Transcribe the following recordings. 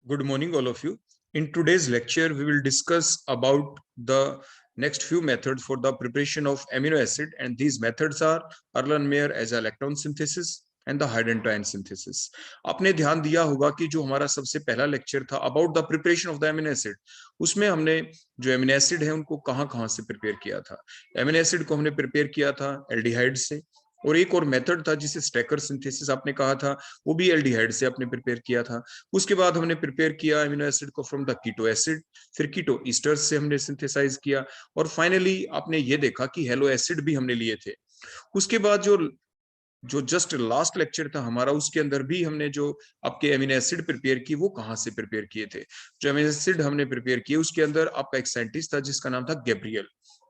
Good morning, all of you. In today's lecture, we will discuss about the next few methods for the preparation of amino acid, and these methods are Erlenmeyer aza-lactone synthesis and the Heidenreich synthesis. आपने ध्यान दिया होगा कि जो हमारा सबसे पहला lecture था about the preparation of the amino acid, उसमें हमने जो एमिनो एसिड है उनको कहाँ से प्रिपेयर किया था। एमिनो एसिड को हमने प्रिपेयर किया था एल्डिहाइड से, और एक और मेथड था जिसे स्टैकर सिंथेसिस आपने कहा था, वो भी एल्डिहाइड से आपने प्रिपेयर किया था। उसके बाद हमने प्रिपेयर किया एमिनो एसिड को फ्रॉम द कीटो एसिड, फिर कीटो ईस्टर्स से हमने सिंथेसाइज किया, और फाइनली आपने ये देखा कि हेलो एसिड भी हमने लिए थे। उसके बाद जो जस्ट लास्ट लेक्चर था हमारा, उसके अंदर भी हमने जो आपके एमिनो एसिड प्रिपेयर की वो कहाँ से प्रिपेयर किए थे। जो एमिनो एसिड हमने प्रिपेयर किए उसके अंदर आपका एक साइंटिस्ट था जिसका नाम था गैब्रियल।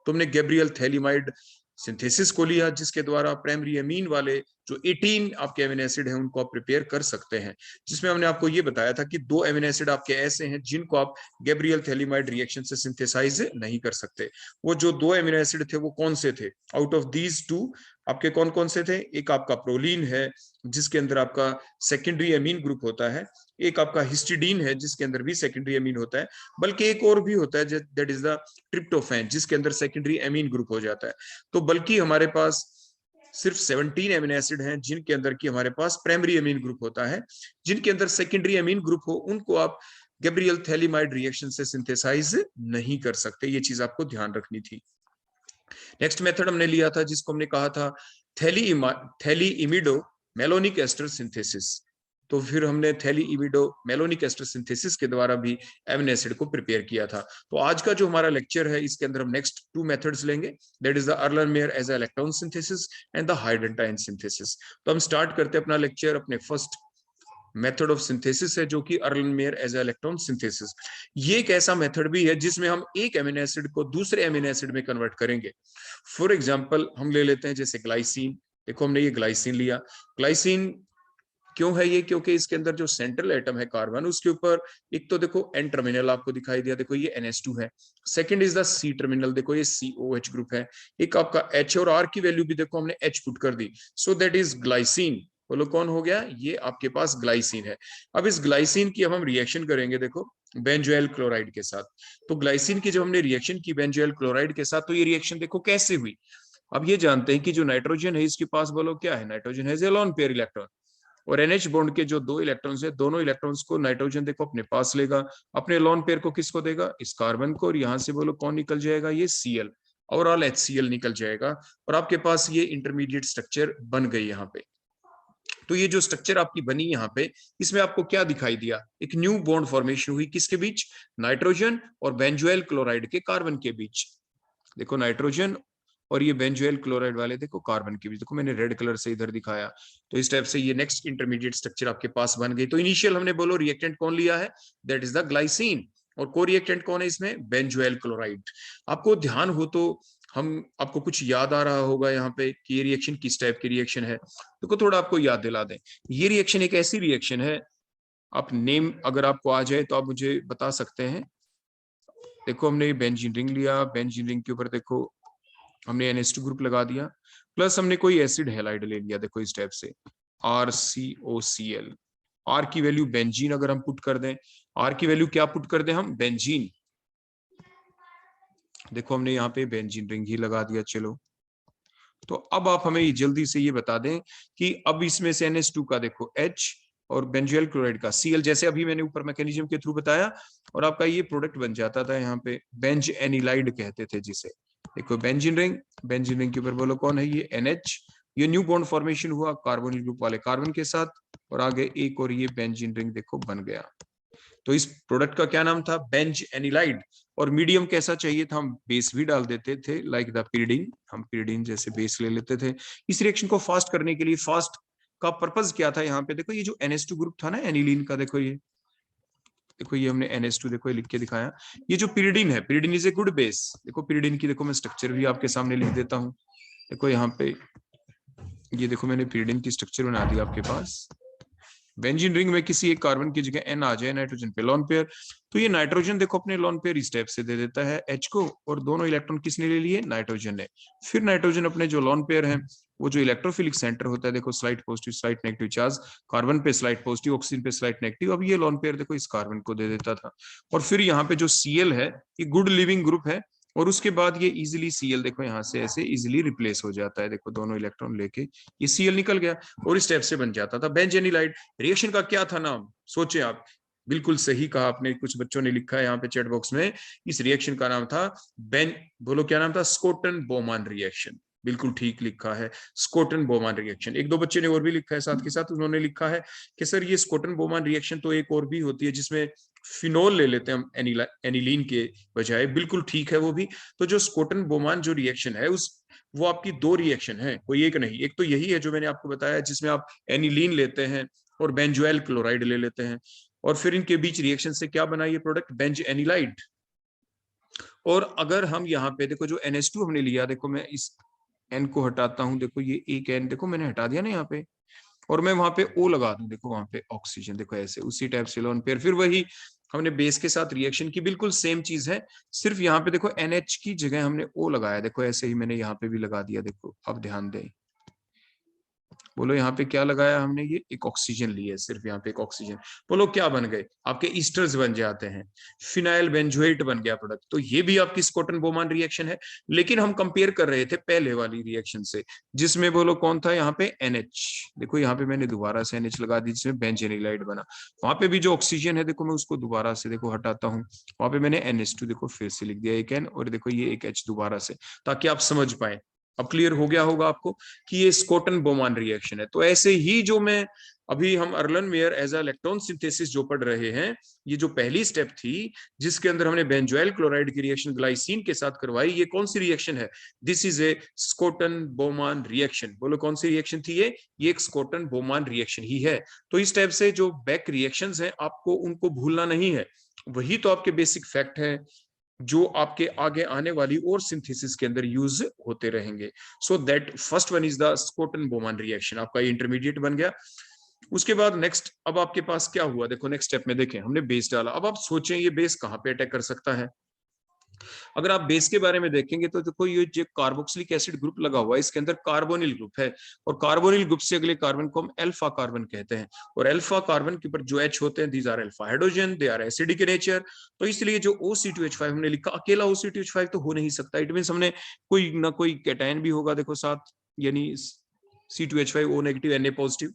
तो हमने गैब्रियल थैलिमाइड सिंथेसिस को लिया, जिसके द्वारा प्राइमरी अमीन वाले जो 18 आपके एमिनो एसिड हैं उनको आप प्रिपेयर कर सकते हैं। जिसमें हमने आपको ये बताया था कि 2 एमिनो एसिड आपके ऐसे हैं जिनको आप गैब्रियल थैलिमाइड रिएक्शन से सिंथेसाइज नहीं कर सकते। वो जो 2 एमिनो एसिड थे वो कौन से थे? आउट ऑफ दीज 2 आपके कौन कौन से थे? एक आपका प्रोलीन है जिसके अंदर आपका सेकेंडरी अमीन ग्रुप होता है, एक आपका हिस्टिडीन है जिसके अंदर भी सेकेंडरी अमीन होता है, बल्कि एक और भी होता है दैट इज द ट्रिप्टोफैन जिसके अंदर सेकेंडरी अमीन ग्रुप हो जाता है। तो बल्कि हमारे पास सिर्फ 17 एमिनो एसिड हैं जिनके अंदर की हमारे पास प्राइमरी अमीन ग्रुप होता है। जिनके अंदर सेकेंडरी अमीन ग्रुप हो उनको आप गैब्रियल थैलिमाइड रिएक्शन से सिंथेसाइज नहीं कर सकते। ये चीज आपको ध्यान रखनी थी। नेक्स्ट मेथड हमने लिया था जिसको हमने कहा था थैली इमिडो मेलोनिक एस्टर सिंथेसिस। तो फिर हमने थैली इमिडो मेलोनिक एस्टर सिंथेसिस के द्वारा भी एमिनो एसिड को प्रिपेयर किया था। तो आज का जो हमारा लेक्चर है इसके अंदर हम नेक्स्ट 2 मेथड्स लेंगे, that is the Erlenmeyer aza-lactone synthesis and the hydantoin synthesis. तो हम स्टार्ट करते हैं अपना लेक्चर अपने फर्स्ट मेथड ऑफ सिंथेसिस है जो कि अर्लेनमेयर aza-lactone सिंथेसिस। ये एक ऐसा मेथड भी है जिसमें हम एक एमिनो एसिड को दूसरे एमिनो एसिड में कन्वर्ट करेंगे। फॉर एग्जांपल हम ले लेते हैं जैसे ग्लाइसिन। देखो हमने ये ग्लाइसिन लिया। ग्लाइसिन क्यों है ये? क्योंकि इसके अंदर जो सेंट्रल एटम है कार्बन, उसके ऊपर एक तो देखो एन टर्मिनल आपको दिखाई दिया, देखो ये NH2 है। Second is the C terminal, देखो ये COH ग्रुप है। एक आपका H और R की वैल्यू भी देखो हमने H पुट कर दी, सो दैट इज ग्लाइसिन। बोलो कौन हो गया? ये आपके पास ग्लाइसिन है। अब इस ग्लाइसिन की अब हम रिएक्शन करेंगे देखो बेंजोइल क्लोराइड के साथ। तो ग्लाइसिन की जब हमने रिएक्शन की बेंजोइल क्लोराइड के साथ, तो ये रिएक्शन देखो कैसे हुई। अब ये जानते हैं कि जो नाइट्रोजन है इसके पास बोलो क्या है? नाइट्रोजन है एलोन पेयर इलेक्ट्रॉन, और NH बॉन्ड के जो 2 इलेक्ट्रॉन्स है दोनों इलेक्ट्रॉन्स को नाइट्रोजन देखो अपने पास लेगा, अपने लोन पेयर को किसको देगा? इस कार्बन को, और यहां से बोलो कौन निकल जाएगा? ये Cl, ओवरऑल HCl निकल जाएगा, और आपके पास ये इंटरमीडिएट स्ट्रक्चर बन गई यहाँ पे। तो ये जो स्ट्रक्चर आपकी बनी यहाँ पे, इसमें आपको क्या दिखाई दिया? एक न्यू बॉन्ड फॉर्मेशन हुई, किसके बीच? नाइट्रोजन और बेंजोइल क्लोराइड के कार्बन के बीच। देखो नाइट्रोजन और ये बेंजोइल क्लोराइड वाले देखो कार्बन के बीच, देखो मैंने रेड कलर से इधर दिखाया। तो इस टाइप से ये नेक्स्ट इंटरमीडिएट स्ट्रक्चर आपके पास बन गई। तो इनिशियल हमने बोलो रिएक्टेंट कौन लिया है? दैट इज द ग्लाइसिन, और को रिएक्टेंट कौन है इसमें? Benzoyl chloride. आपको ध्यान हो तो हम आपको कुछ याद आ रहा होगा यहाँ पे कि ये रिएक्शन किस टाइप की रिएक्शन है। देखो थोड़ा आपको याद दिला दें, ये रिएक्शन एक ऐसी रिएक्शन है, आप नेम अगर आपको आ जाए तो आप मुझे बता सकते हैं। देखो हमने बेंजीन रिंग लिया, बेंजीन रिंग के ऊपर देखो हमने NH2 ग्रुप लगा दिया, प्लस हमने कोई एसिड हैलाइड ले लिया, देखो इस टाइप से RCOCl। R की वैल्यू बेंजीन अगर हम पुट कर दें, R की वैल्यू क्या पुट कर दें हम? बेंजीन। देखो हमने यहाँ पे बेंजीन रिंग ही लगा दिया। चलो तो अब आप हमें जल्दी से ये बता दें कि अब इसमें से NH2 का देखो H और बेंजोइल क्लोराइड का Cl, जैसे अभी मैंने ऊपर मैकेनिज्म के थ्रू बताया, और आपका ये प्रोडक्ट बन जाता था यहाँ पे बेंज एनिलाइड कहते थे जिसे। देखो बेंजीन रिंग, बेंजीन रिंग के ऊपर बोलो कौन है? ये NH। ये न्यू बॉन्ड फॉर्मेशन हुआ कार्बोनिल ग्रुप वाले कार्बन के साथ, और आगे एक और ये बेंजीन रिंग देखो बन गया। तो इस प्रोडक्ट का क्या नाम था? Benz anilide. और मीडियम कैसा चाहिए था? हम बेस भी डाल देते थे, लाइक द पिरिडीन। हम पिरिडीन जैसे बेस ले लेते थे। इस रिएक्शन को फास्ट करने के लिए, फास्ट का पर्पस क्या था यहाँ पे? देखो ये जो NH2 ग्रुप था ना एनिलीन का, देखो ये हमने NH2 देखो ये लिख के दिखाया। ये जो पिरिडीन है, pyridine is a good base. देखो पिरिडीन की देखो मैं स्ट्रक्चर भी आपके सामने लिख देता हूँ। देखो यहाँ पे ये देखो मैंने पिरिडीन की स्ट्रक्चर बना दी आपके पास। बेंजीन रिंग में किसी एक कार्बन की जगह एन आ जाए नाइट्रोजन पे लोन पेयर, तो ये नाइट्रोजन देखो अपने लोन पेयर इस टाइप से दे देता है एच को, और दोनों इलेक्ट्रॉन किसने ले लिए, नाइट्रोजन ने। फिर नाइट्रोजन अपने जो लोन पेयर है, वो जो इलेक्ट्रोफिलिक सेंटर होता है देखो, slide positive slide negative charge, carbon पे स्लाइड पॉजिटिव ऑक्सीजन पे स्लाइड नेगेटिव, अब ये लोन पेयर देखो इस कार्बन को दे देता था। और फिर यहाँ पे जो Cl है, ये गुड लिविंग ग्रुप है, और उसके बाद ये इजिली Cl देखो यहाँ से ऐसे इजिली रिप्लेस हो जाता है, देखो दोनों इलेक्ट्रॉन लेके ये Cl निकल गया, और इस स्टेप से बन जाता था बेंजेनिलाइड। रिएक्शन का क्या था नाम, सोचे आप, बिल्कुल सही कहा आपने, कुछ बच्चों ने लिखा है यहाँ पे चैट बॉक्स में, इस रिएक्शन का नाम था बोलो क्या नाम था, स्कोटन बोमान रिएक्शन। बिल्कुल ठीक लिखा है, स्कोटन बोमान रिएक्शन। एक दो बच्चे ने और भी लिखा है साथ के साथ, उन्होंने लिखा है कि सर ये स्कोटन बोमान रिएक्शन तो एक और भी होती है जिसमें फिनोल ले लेते हैं हम एनिलीन के बजाय, बिल्कुल ठीक है वो भी। तो जो स्कोटन बोमान जो रिएक्शन है उस वो आपकी दो रिएक्शन है, कोई एक नहीं। एक तो यही है जो मैंने आपको बताया जिसमें आप एनिलीन लेते हैं और बेंजोइल क्लोराइड ले लेते हैं, और फिर इनके बीच रिएक्शन से क्या बना ये प्रोडक्ट, बेंज एनिलाइड। और अगर हम यहाँ पे देखो जो NH2 हमने लिया, देखो मैं इस N को हटाता हूं, देखो ये एक N देखो मैंने हटा दिया ना यहाँ पे, और मैं वहां पे O लगा दूं, देखो वहां पे ऑक्सीजन, देखो ऐसे उसी टाइप से लोन पेयर, फिर वही हमने बेस के साथ रिएक्शन की, बिल्कुल सेम चीज है, सिर्फ यहाँ पे देखो NH की जगह हमने O लगाया, देखो ऐसे ही मैंने यहाँ पे भी लगा दिया, देखो अब ध्यान दें, बोलो यहाँ पे क्या लगाया हमने, ये एक ऑक्सीजन ली है, सिर्फ यहाँ पे एक ऑक्सीजन। बोलो क्या बन गए, आपके ईस्टर्स बन जाते हैं, फिनाइल बेंजोएट बन गया प्रोडक्ट। तो ये भी आपकी स्कॉटन बोमान रिएक्शन है, लेकिन हम कंपेयर कर रहे थे पहले वाली रिएक्शन से, जिसमें बोलो कौन था यहाँ पे NH, देखो यहाँ पे मैंने दोबारा से NH लगा दी जिसमें बेंजेनिलाइड बना। वहां पे भी जो ऑक्सीजन है देखो मैं उसको दोबारा से देखो हटाता हूँ, वहां पे मैंने NH2 देखो फिर से लिख दिया एक N, और देखो ये एक H दोबारा से, ताकि आप समझ पाए। अब क्लियर हो गया होगा आपको कि ये स्कॉटन बोमान रिएक्शन है। तो ऐसे ही जो मैं अभी हम अर्लन मेयर एज इलेक्ट्रॉन सिंथेसिस जो पढ़ रहे हैं, ये जो पहली स्टेप थी जिसके अंदर हमने बेंजोइल क्लोराइड की रिएक्शन ग्लाइसिन के साथ करवाई, ये कौन सी रिएक्शन है, this is a Schotten Baumann reaction. बोलो कौन सी रिएक्शन थी ये एक स्कॉटन बोमान रिएक्शन ही है। तो इस टाइप से जो बैक रिएक्शंस हैं आपको उनको भूलना नहीं है, वही तो आपके बेसिक फैक्ट है जो आपके आगे आने वाली और सिंथेसिस के अंदर यूज होते रहेंगे। So that first one is the Schotten Baumann reaction, आपका इंटरमीडिएट बन गया। उसके बाद नेक्स्ट अब आपके पास क्या हुआ, देखो नेक्स्ट स्टेप में देखें हमने बेस डाला, अब आप सोचें ये बेस कहां पे अटैक कर सकता है। अगर आप बेस के बारे में देखेंगे तो देखो ये जो कार्बोक्सिलिक एसिड ग्रुप लगा हुआ है इसके अंदर कार्बोनिल ग्रुप है, और कार्बोनिल ग्रुप से अगले कार्बन को हम अल्फा कार्बन कहते हैं, और अल्फा कार्बन के ऊपर जो H होते हैं these are alpha hydrogen, they are acidic in nature. तो इसलिए जो OC2H5 हमने लिखा, अकेला OC2H5 तो हो नहीं सकता, इट मीन हमने कोई ना कोई कैटायन भी होगा देखो साथ, यानी C2H5 O negative Na positive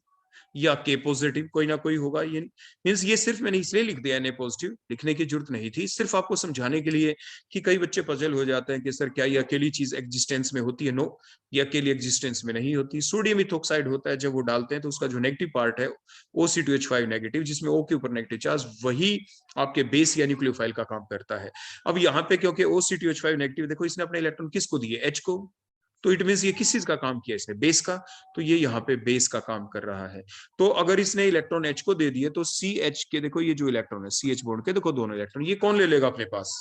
या K पॉजिटिव, कोई ना कोई होगा। ये मींस ये सिर्फ मैंने इसलिए लिख दिया Na पॉजिटिव, लिखने की जरूरत नहीं थी, सिर्फ आपको समझाने के लिए कि कई बच्चे पजल हो जाते हैं कि सर क्या ये अकेली चीज एग्जिस्टेंस में होती है, नो, ये अकेली एग्जिस्टेंस में नहीं होती। सोडियम इथोक्साइड होता है, जब वो डालते हैं तो उसका जो नेगेटिव पार्ट है OC2H5 नेगेटिव, जिसमें O के ऊपर नेगेटिव चार्ज, वही आपके बेस या न्यूक्लियोफाइल का काम करता है। अब यहाँ पे क्योंकि OC2H5 नेगेटिव, देखो इसने अपने इलेक्ट्रॉन किसको दिए, H को, तो इट मीन ये किस चीज का काम किया इसने, बेस का, तो ये यहाँ पे बेस का काम कर रहा है। तो अगर इसने इलेक्ट्रॉन H को दे दिए तो CH के देखो ये जो इलेक्ट्रॉन है CH बॉन्ड के देखो दोनों इलेक्ट्रॉन, ये कौन ले लेगा अपने पास,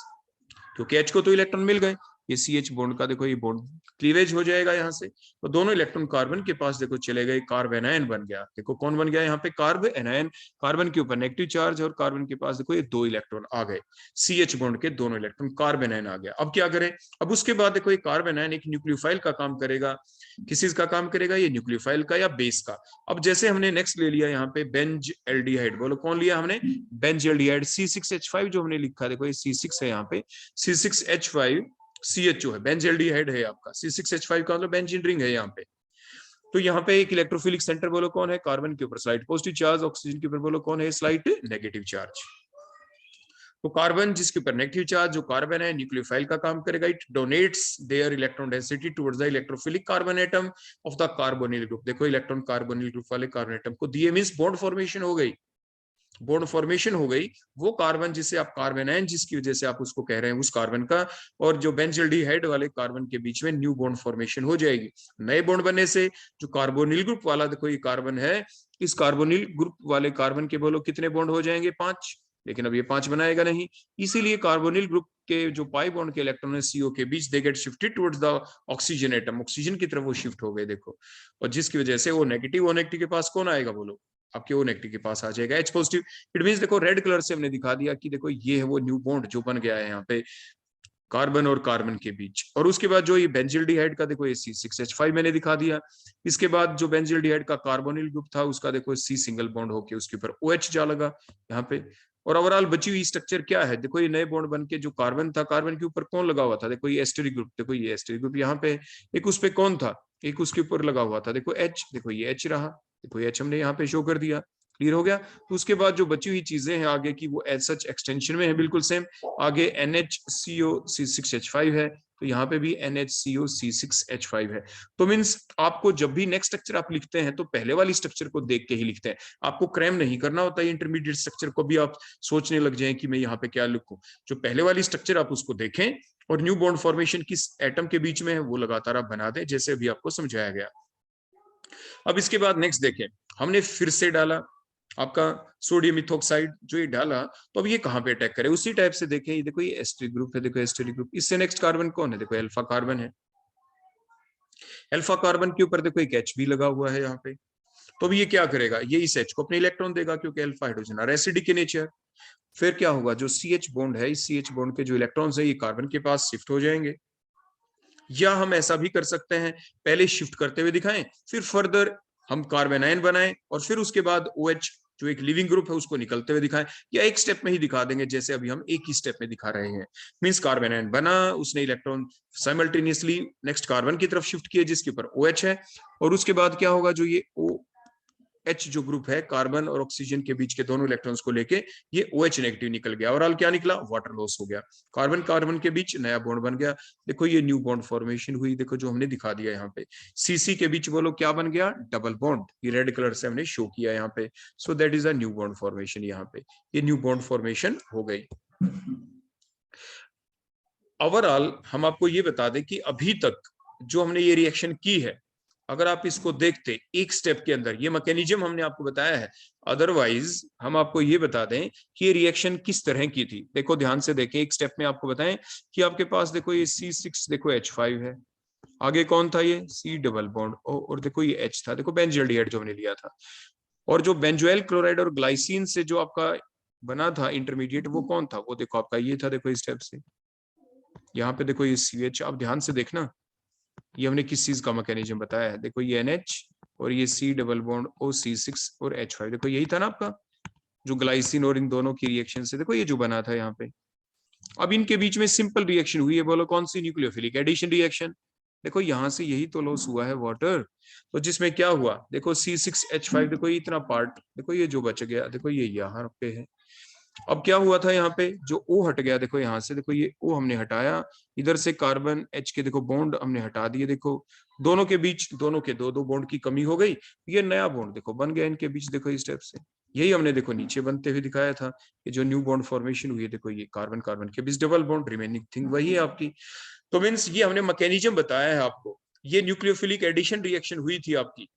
क्योंकि H को तो इलेक्ट्रॉन मिल गए, ये CH बॉन्ड का देखो ये बॉन्ड क्लीवेज हो जाएगा यहाँ से, तो दोनों इलेक्ट्रॉन कार्बन के पास देखो चले गए, कार्ब एनायन बन गया, देखो कौन बन गया यहाँ पे, कार्ब एनायन, कार्बन के ऊपर नेगेटिव चार्ज, और कार्बन के पास देखो ये दो इलेक्ट्रॉन आ गए, CH बॉन्ड के दोनों इलेक्ट्रॉन, कार्ब एनायन आ गया। अब क्या करें, अब उसके बाद देखो ये कार्ब एनायन एक न्यूक्लियोफाइल का काम करेगा, किस चीज का काम करेगा, ये न्यूक्लियोफाइल का या बेस का। अब जैसे हमने नेक्स्ट ले लिया यहाँ पे बेंज एल्डिहाइड, बोलो कौन लिया हमने, बेंज एल्डिहाइड, C6H5 जो हमने लिखा, देखो ये C6 है यहाँ पे, C6H5 CH जो है बेंजेल्डिहाइड है आपका, C6H5 का मतलब बेंजीन रिंग है यहाँ पे। तो यहाँ पे एक इलेक्ट्रोफिलिक सेंटर बोलो कौन है, कार्बन के ऊपर स्लाइट पॉजिटिव चार्ज, ऑक्सीजन के ऊपर बोलो कौन है, स्लाइट नेगेटिव चार्ज। तो कार्बन जिसके ऊपर नेगेटिव चार्ज, जो कार्बन है न्यूक्लियोफाइल का काम करेगा, it donates their electron density towards the electrophilic carbon atom of the carbonyl group. देखो इलेक्ट्रॉन कार्बोनिल ग्रुप वाले कार्बन एटम को दिए, मींस बॉन्ड फॉर्मेशन हो गई, बॉन्ड फॉर्मेशन हो गई, वो कार्बन जिसे आप कार्बेनाइन जिसकी वजह से आप उसको कह रहे हैं उस कार्बन का, और जो बेंजल्डिहाइड वाले कार्बन के बीच में न्यू बॉन्ड फॉर्मेशन हो जाएगी। नए बॉन्ड बनने से जो कार्बोनिल ग्रुप वाला देखो ये कार्बन है, इस कार्बोनिल ग्रुप वाले कार्बन के बोलो कितने बॉन्ड हो जाएंगे, 5, लेकिन अब ये 5 बनाएगा नहीं, इसीलिए कार्बोनिल ग्रुप के जो पाई बॉन्ड के इलेक्ट्रॉन है CO के बीच, they get shifted towards the oxygen atom, oxygen की तरफ वो शिफ्ट हो गए देखो, और जिसकी वजह से वो नेगेटिव के पास कौन आएगा बोलो, आपके O नेगेटिव के पास आ जाएगा, H पॉजिटिव। इट मींस देखो रेड कलर से हमने दिखा दिया कि देखो ये है वो न्यू बॉन्ड जो बन गया है यहाँ पे कार्बन और कार्बन के बीच। और उसके बाद जो ये बेंजिल्डिहाइड का देखो ये C6H5 मैंने दिखा दिया। इसके बाद जो बेंजिल्डिहाइड का कार्बोनिल ग्रुप था उसका देखो C सिंगल बॉन्ड होके उसके ऊपर OH जा लगा यहाँ पे। और ओवरऑल बची हुई स्ट्रक्चर क्या है, देखो ये नए बॉन्ड बन के जो कार्बन था, कार्बन के ऊपर कौन लगा हुआ था, देखो ये एस्टेरिक ग्रुप, देखो ये एस्टेरिक ग्रुप यहाँ पे, एक उस पे कौन था, एक उसके ऊपर लगा हुआ था, देखो H, देखो ये H रहा, देखो ये H हमने यहाँ पे शो कर दिया। क्लियर हो गया। तो उसके बाद जो बची हुई चीजें हैं आगे की वो एज सच एक्सटेंशन में है बिल्कुल सेम। आगे NHCO C6H5 है, तो यहाँ पे भी NHCO C6H5 है। तो मीन्स आपको जब भी नेक्स्ट स्ट्रक्चर आप लिखते हैं तो पहले वाली स्ट्रक्चर को देख के ही लिखते हैं, आपको क्रैम नहीं करना होता है इंटरमीडिएट स्ट्रक्चर को भी आप सोचने लग जाएं कि मैं यहाँ पे क्या लिखूं। जो पहले वाली स्ट्रक्चर आप उसको देखें और न्यू बॉन्ड फॉर्मेशन किस एटम के बीच में है वो लगातार आप बना दें, जैसे अभी आपको समझाया गया। अब इसके बाद नेक्स्ट देखें, हमने फिर से डाला आपका सोडियम इथोक्साइड, जो ये डाला तो अब ये कहां पे अटैक करे, उसी टाइप से देखें, ये देखो ये एस्टेरिक ग्रुप है, देखो एस्टेरिक ग्रुप, इससे नेक्स्ट कार्बन कौन है, देखो अल्फा कार्बन है। अल्फा कार्बन के ऊपर देखो एक H भी लगा हुआ है यहाँ पे, तो अब ये क्या करेगा, ये इस H को अपने इलेक्ट्रॉन देगा क्योंकि अल्फा हाइड्रोजन और एसिडिक के नेचर। फिर क्या होगा, जो CH बॉन्ड है, इस CH बॉन्ड के जो इलेक्ट्रॉन्स है ये कार्बन के पास शिफ्ट हो जाएंगे। या हम ऐसा भी कर सकते हैं, पहले शिफ्ट करते हुए दिखाएं, फिर फर्दर हम कार्बन आयन बनाएं और फिर उसके बाद OH जो एक लिविंग ग्रुप है उसको निकलते हुए दिखाएं, या एक स्टेप में ही दिखा देंगे जैसे अभी हम एक ही स्टेप में दिखा रहे हैं। मींस कार्बन आयन बना, उसने इलेक्ट्रॉन साइमल्टेनियसली नेक्स्ट कार्बन की तरफ शिफ्ट किए जिसके ऊपर OH है, और उसके बाद क्या होगा, जो ये OH जो ग्रुप है कार्बन और ऑक्सीजन के बीच के दोनों इलेक्ट्रॉन्स को लेके ये OH नेगेटिव निकल गया, और क्या निकला, वाटर लॉस हो गया, कार्बन कार्बन के बीच नया बॉन्ड बन गया। देखो ये न्यू बॉन्ड फॉर्मेशन हुई, देखो जो हमने दिखा दिया यहाँ पे, CC के बीच बोलो क्या बन गया, डबल बॉन्ड, ये रेड कलर से हमने शो किया यहाँ पे। So that is a new bond formation, यहाँ पे ये न्यू बॉन्ड फॉर्मेशन हो गई। ओवरऑल हम आपको ये बता दें कि अभी तक जो हमने ये रिएक्शन की है, अगर आप इसको देखते एक स्टेप के अंदर, ये मैकेनिज्म हमने आपको बताया है, अदरवाइज हम आपको ये बता दें कि ये रिएक्शन किस तरह की थी। देखो ध्यान से देखें, एक स्टेप में आपको बताएं कि आपके पास देखो ये C6, देखो H5 है, आगे कौन था, ये C डबल बॉन्ड, और देखो ये H था, देखो बेंजल्डिहाइड जो हमने लिया था, और जो बेंजोइल क्लोराइड और ग्लाइसिन से जो आपका बना था इंटरमीडिएट, वो कौन था, वो देखो आपका ये था, देखो इस स्टेप से यहाँ पे देखो ये CH, आप ध्यान से देखना, ये हमने किस चीज का मैकेनिज्म बताया है, देखो ये NH और ये C डबल बॉन्ड OC6 और H5, देखो यही था ना आपका जो ग्लाइसिन और इन दोनों की रिएक्शन से देखो ये जो बना था यहाँ पे। अब इनके बीच में सिंपल रिएक्शन हुई है, बोलो कौन सी, न्यूक्लियोफिलिक एडिशन रिएक्शन। देखो यहां से यही तो लॉस हुआ है वाटर, तो जिसमें क्या हुआ, देखो C6H5, देखो ये इतना पार्ट, देखो ये जो बच गया, देखो ये यहाँ पे है। अब क्या हुआ था यहाँ पे, जो O हट गया, देखो यहाँ से, देखो ये O हमने हटाया, इधर से कार्बन H के देखो बॉन्ड हमने हटा दिए, देखो दोनों के बीच, दोनों के दो दो बॉन्ड की कमी हो गई, ये नया बॉन्ड देखो बन गया इनके बीच, देखो इस स्टेप से, यही हमने देखो नीचे बनते हुए दिखाया था, ये जो न्यू बॉन्ड फॉर्मेशन हुई है, देखो ये कार्बन कार्बन के बीच डबल बॉन्ड, रिमेनिंग थिंग वही है आपकी। तो मीन्स ये हमने मैकेनिज्म बताया है आपको, ये न्यूक्लियोफिलिक एडिशन रिएक्शन हुई थी आपकी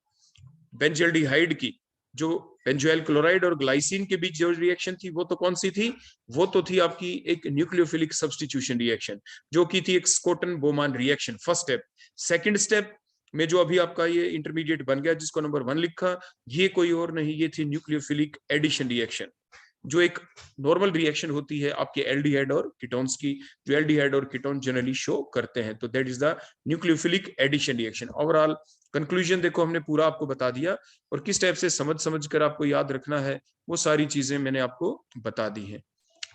बेंजल्डिहाइड की, जो बेंजोइल क्लोराइड और ग्लाइसिन के बीच जो रिएक्शन थी वो तो कौन सी थी, वो तो थी आपकी एक न्यूक्लियोफिलिक सब्स्टिट्यूशन रिएक्शन, जो की थी एक Schotten Baumann reaction, first step. Second step में जो अभी आपका ये इंटरमीडिएट बन गया जिसको नंबर 1 लिखा, ये कोई और नहीं, ये थी न्यूक्लियोफिलिक एडिशन रिएक्शन, जो एक नॉर्मल रिएक्शन होती है आपके एल्डिहाइड और कीटोन्स की, जो एल्डिहाइड और कीटोन जनरली शो करते हैं, तो that is the nucleophilic addition reaction. Overall conclusion देखो हमने पूरा आपको बता दिया, और किस टाइप से समझ कर आपको याद रखना है वो सारी चीजें मैंने आपको बता दी है।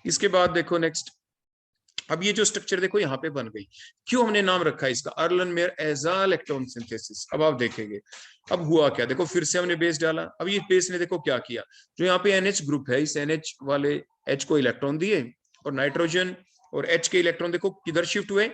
इसके बाद देखो नेक्स्ट, अब ये जो स्ट्रक्चर देखो यहाँ पे बन गई, क्यों हमने नाम रखा है इसका, अर्लनमेयर एजा इलेक्ट्रॉन सिंथेसिस। अब आप देखेंगे अब हुआ क्या, देखो फिर से हमने बेस डाला, अब ये बेस ने देखो क्या किया, जो यहाँ पे NH ग्रुप है, इस NH वाले H को इलेक्ट्रॉन दिए, और नाइट्रोजन और H के इलेक्ट्रॉन देखो किधर शिफ्ट हुए,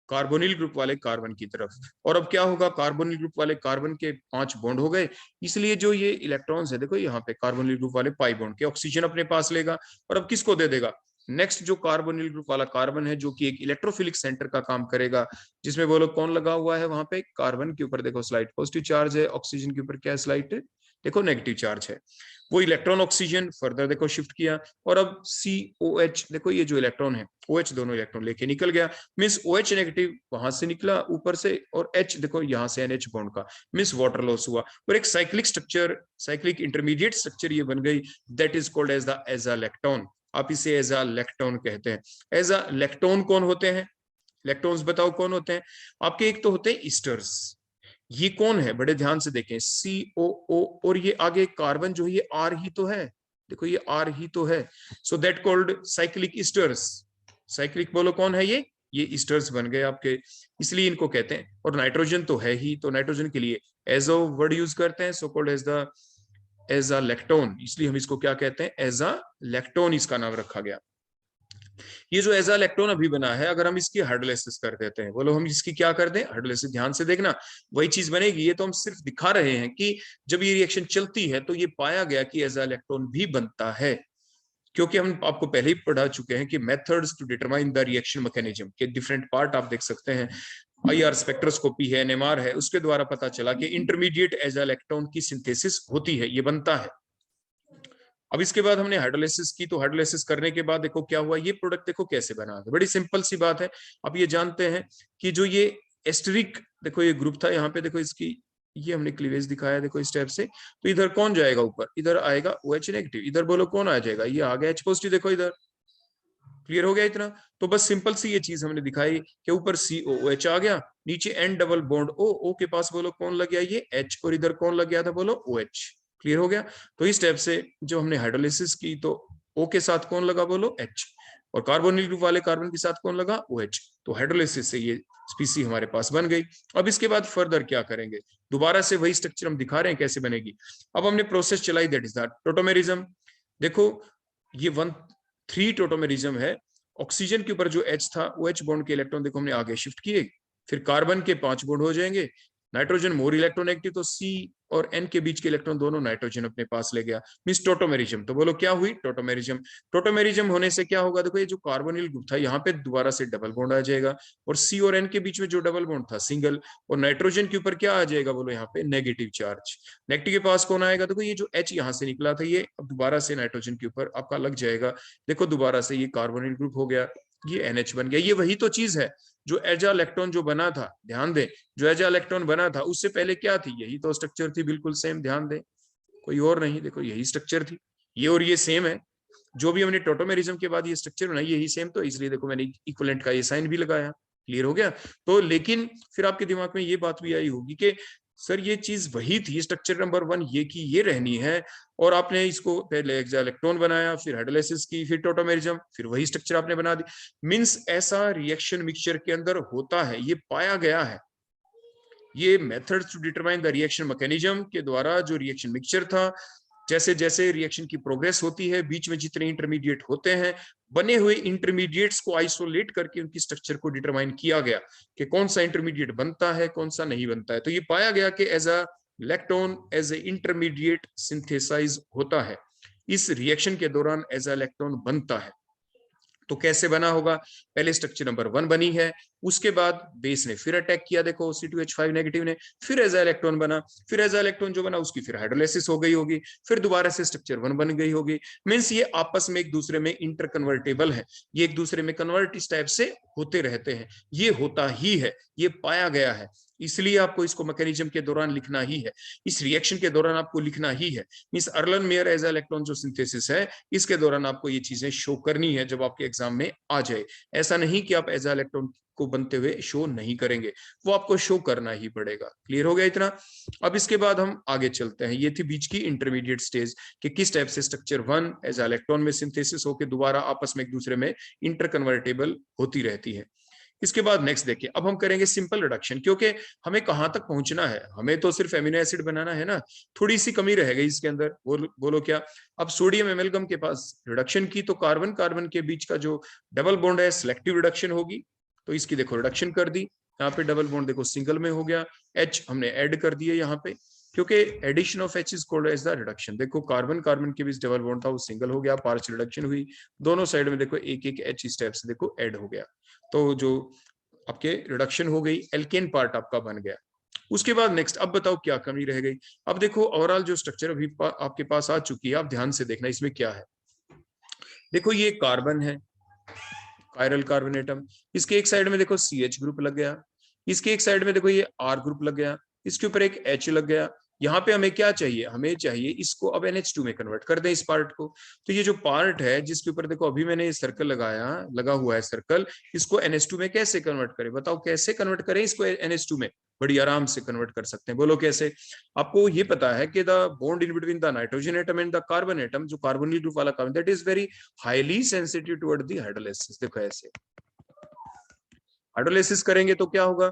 कार्बोनिल ग्रुप वाले कार्बन की तरफ। और अब क्या होगा, कार्बोनिल ग्रुप वाले कार्बन के 5 बॉन्ड हो गए, इसलिए जो ये इलेक्ट्रॉन्स है देखो यहाँ पे कार्बोनिल ग्रुप वाले पाई बॉन्ड के ऑक्सीजन अपने पास लेगा, और अब किसको दे देगा, नेक्स्ट जो कार्बोनिल ग्रुप वाला कार्बन है, जो कि एक इलेक्ट्रोफिलिक सेंटर का काम करेगा, जिसमें बोलो कौन लगा हुआ है वहां पे, कार्बन के ऊपर देखो स्लाइड पॉजिटिव चार्ज है, ऑक्सीजन के ऊपर क्या स्लाइड है, देखो नेगेटिव चार्ज है, वो इलेक्ट्रॉन ऑक्सीजन फर्दर देखो शिफ्ट किया, और अब COH, देखो ये जो इलेक्ट्रॉन है OH दोनों इलेक्ट्रॉन लेके निकल गया, मीन्स OH नेगेटिव वहां से निकला ऊपर से, और H देखो यहाँ से NH बॉन्ड का, मीन्स वाटर लॉस हुआ, और एक cyclic structure, cyclic intermediate structure ये बन गई, that is called as the azlactone. आप इसे एजालेक्टोन कहते हैं। एजालेक्टोन कौन होते हैं? इलेक्ट्रॉन्स बताओ कौन होते हैं आपके? एक तो होते हैं ईस्टर्स, ये कौन है बड़े ध्यान से देखें, COO, और ये आगे कार्बन जो है ये R ही तो है, देखो ये R ही तो है, so that called cyclic esters. Cyclic बोलो कौन है ये ईस्टर्स बन गए आपके, इसलिए इनको कहते हैं। और नाइट्रोजन तो है ही, तो नाइट्रोजन के लिए एजो वर्ड यूज करते हैं, सो कॉल्ड एज द एजालेक्टोन, इसलिए हम इसको क्या कहते हैं? एजालेक्टोन इसका नाम रखा गया। ये जो एजालेक्टोन अभी बना है, अगर हम इसकी हाइड्रोलाइसिस कर देते हैं, बोलो हम इसकी क्या कर दें? हाइड्रोलाइसिस, ध्यान से देखना वही चीज बनेगी। ये तो हम सिर्फ दिखा रहे हैं कि जब ये रिएक्शन चलती है तो ये पाया गया कि एजालेक्टोन भी बनता है, क्योंकि हम आपको पहले ही पढ़ा चुके हैं कि methods to determine the reaction mechanism के डिफरेंट पार्ट आप देख सकते हैं। IR स्पेक्ट्रोस्कोपी है, NMR है, उसके द्वारा पता चला कि इंटरमीडिएट एजालेक्टोन की सिंथेसिस होती है, ये बनता है। अब इसके बाद हमने हाइड्रोलाइसिस की, तो हाइड्रोलाइसिस करने के बाद देखो क्या हुआ, ये प्रोडक्ट देखो कैसे बना है, बड़ी सिंपल सी बात है। अब ये जानते हैं कि जो ये एस्टरिक, देखो ये ग्रुप था यहाँ पे, देखो इसकी ये हमने क्लीवेज दिखाया, देखो इस टाइप से, तो इधर कौन जाएगा ऊपर? इधर आएगा OH नेगेटिव, इधर बोलो कौन आ जाएगा? ये आ गया H पॉजिटिव, देखो इधर क्लियर हो गया इतना। तो बस सिंपल सी ये चीज हमने दिखाई कि ऊपर COOH आ गया, नीचे N डबल बॉन्ड O के पास बोलो कौन लग गया? ये H, और इधर कौन लग गया था? बोलो OH। क्लियर हो गया। तो इस स्टेप से जो हमने हाइड्रोलाइसिस की, तो O के साथ कौन लगा? बोलो H, और कार्बोनिल ग्रुप वाले कार्बन के साथ कौन लगा? OH। तो हाइड्रोलाइसिस से ये स्पीसी हमारे पास बन गई। अब इसके बाद फर्दर क्या करेंगे? दोबारा से वही स्ट्रक्चर हम दिखा रहे हैं कैसे बनेगी। अब हमने प्रोसेस चलाई, दैट इज द टोटोमेरिज्म। देखो ये 1,3 टोटोमेरिज्म है। ऑक्सीजन के ऊपर जो H था, OH बॉन्ड के इलेक्ट्रॉन देखो हमने आगे शिफ्ट किए, फिर कार्बन के 5 बॉन्ड हो जाएंगे, नाइट्रोजन मोर इलेक्ट्रोनेगेटिव, तो C और N के बीच के इलेक्ट्रॉन दोनों नाइट्रोजन अपने पास ले गया, मींस टोटोमेरिज्म। तो बोलो क्या हुई? टोटोमेरिज्म। टोटोमेरिज्म होने से क्या होगा? देखो ये जो कार्बोनिल ग्रुप था यहाँ पे दोबारा से डबल बॉन्ड आ जाएगा, और C और N के बीच में जो डबल बॉन्ड था सिंगल, और नाइट्रोजन के ऊपर क्या आ जाएगा? बोलो यहाँ पे नेगेटिव चार्ज। नेगेटिव के पास कौन आएगा? देखो ये जो H यहाँ से निकला था, ये अब दोबारा से नाइट्रोजन के ऊपर आपका लग जाएगा, देखो दोबारा से ये कार्बोनिल ग्रुप हो गया, ये NH बन गया। ये वही तो चीज है जो एजालेक्टोन जो बना था, ध्यान दें, जो एजालेक्टोन बना था उससे पहले क्या थी? यही तो स्ट्रक्चर थी, बिल्कुल सेम, ध्यान दें, कोई और नहीं, देखो यही स्ट्रक्चर थी, ये और ये सेम है। जो भी हमने टोटोमेरिज्म के बाद ये स्ट्रक्चर बनाई यही सेम, तो इसलिए देखो मैंने इक्विवेलेंट का ये साइन भी लगाया। क्लियर हो गया। तो लेकिन फिर आपके दिमाग में ये बात भी आई होगी कि सर ये चीज वही थी, स्ट्रक्चर नंबर 1 ये की ये रहनी है, और आपने इसको पहले एग्जालेक्टोन बनाया, फिर हाइड्रोलाइसिस की, फिर टोटोमेरिज्म, फिर वही स्ट्रक्चर आपने बना दी। मींस ऐसा रिएक्शन मिक्सचर के अंदर होता है, ये पाया गया है। ये methods to determine the reaction mechanism के द्वारा जो रिएक्शन मिक्सचर था, जैसे जैसे रिएक्शन की प्रोग्रेस होती है, बीच में जितने इंटरमीडिएट होते हैं, बने हुए इंटरमीडिएट्स को आइसोलेट करके उनकी स्ट्रक्चर को डिटरमाइन किया गया कि कौन सा इंटरमीडिएट बनता है, कौन सा नहीं बनता है। तो ये पाया गया कि as a lactone as a intermediate synthesise होता है, इस रिएक्शन के दौरान एज अ लैक्टोन बनता है। तो कैसे बना होगा? पहले स्ट्रक्चर नंबर 1 बनी है, उसके बाद बेस ने फिर अटैक किया, देखो C2H5 नेगेटिव ने, फिर एजा इलेक्ट्रॉन बना, फिर एजा इलेक्ट्रॉन जो बना उसकी फिर हाइड्रोलाइसिस हो गई होगी, फिर दोबारा से स्ट्रक्चर 1 बन गई होगी। मींस ये आपस में एक दूसरे में इंटर कन्वर्टेबल है, ये एक दूसरे में कन्वर्ट इस टाइप से होते रहते हैं, ये होता ही है, ये पाया गया है, इसलिए आपको इसको मैकेनिज्म के दौरान लिखना ही है, इस रिएक्शन के दौरान आपको लिखना ही है। मींस अर्लन मेयर एजा इलेक्ट्रॉन जो सिंथेसिस है, इसके दौरान आपको ये चीजें शो करनी है जब आपके एग्जाम में आ जाए। ऐसा नहीं कि आप एजा इलेक्ट्रॉन को बनते हुए शो नहीं करेंगे, वो आपको शो करना ही पड़ेगा। क्लियर हो गया इतना? अब इसके बाद हम आगे चलते हैं। ये थी बीच की इंटरमीडिएट स्टेज कि किस टाइप से स्ट्रक्चर 1 एजा इलेक्ट्रॉन में सिंथेसिस होकर दोबारा आपस में एक दूसरे में इंटर कन्वर्टेबल होती रहती है। इसके बाद नेक्स्ट देखिए, अब हम करेंगे सिंपल रिडक्शन, क्योंकि हमें कहां तक पहुंचना है, हमें तो सिर्फ एमिनो एसिड बनाना है ना, थोड़ी सी कमी रह गई इसके अंदर, बोलो क्या? अब सोडियम एमेल्गम के पास रिडक्शन की, तो कार्बन कार्बन के बीच का जो डबल बॉन्ड है सिलेक्टिव रिडक्शन होगी, तो इसकी देखो रिडक्शन कर दी, यहाँ पे डबल बॉन्ड देखो सिंगल में हो गया, H हमने ऐड कर दिए यहाँ पे, क्योंकि addition of H is called as the reduction. देखो कार्बन कार्बन के बीच डबल बॉन्ड था वो सिंगल हो गया, पार्शियल रिडक्शन हुई, दोनों साइड में देखो एक एक H स्टेप से देखो ऐड हो गया, तो जो आपके रिडक्शन हो गई, एल्केन पार्ट आपका बन गया। उसके बाद नेक्स्ट, अब बताओ क्या कमी रह गई। अब देखो ओवरऑल जो स्ट्रक्चर अभी आपके पास आ चुकी है, आप ध्यान से देखना इसमें क्या है। देखो ये कार्बन है, कायरल कार्बन एटम, इसके एक साइड में देखो CH ग्रुप लग गया, इसके एक साइड में देखो ये R ग्रुप लग गया, इसके ऊपर एक H लग गया। यहाँ पे हमें क्या चाहिए, हमें चाहिए इसको अब NH2 में कन्वर्ट कर दें इस पार्ट को। तो ये जो पार्ट है जिसके ऊपर देखो अभी मैंने ये सर्कल लगाया, लगा हुआ है सर्कल, इसको NH2 में कैसे कन्वर्ट करें, बताओ कैसे कन्वर्ट करें इसको NH2 में। बड़ी आराम से कन्वर्ट कर सकते हैं, बोलो कैसे। आपको ये पता है कि the bond in between the nitrogen atom and the carbon atom, जो कार्बोनिल ग्रुप वाला carbon, that is very highly sensitive toward the hydrolysis. देखो ऐसे हाइड्रोलाइसिस करेंगे तो क्या होगा,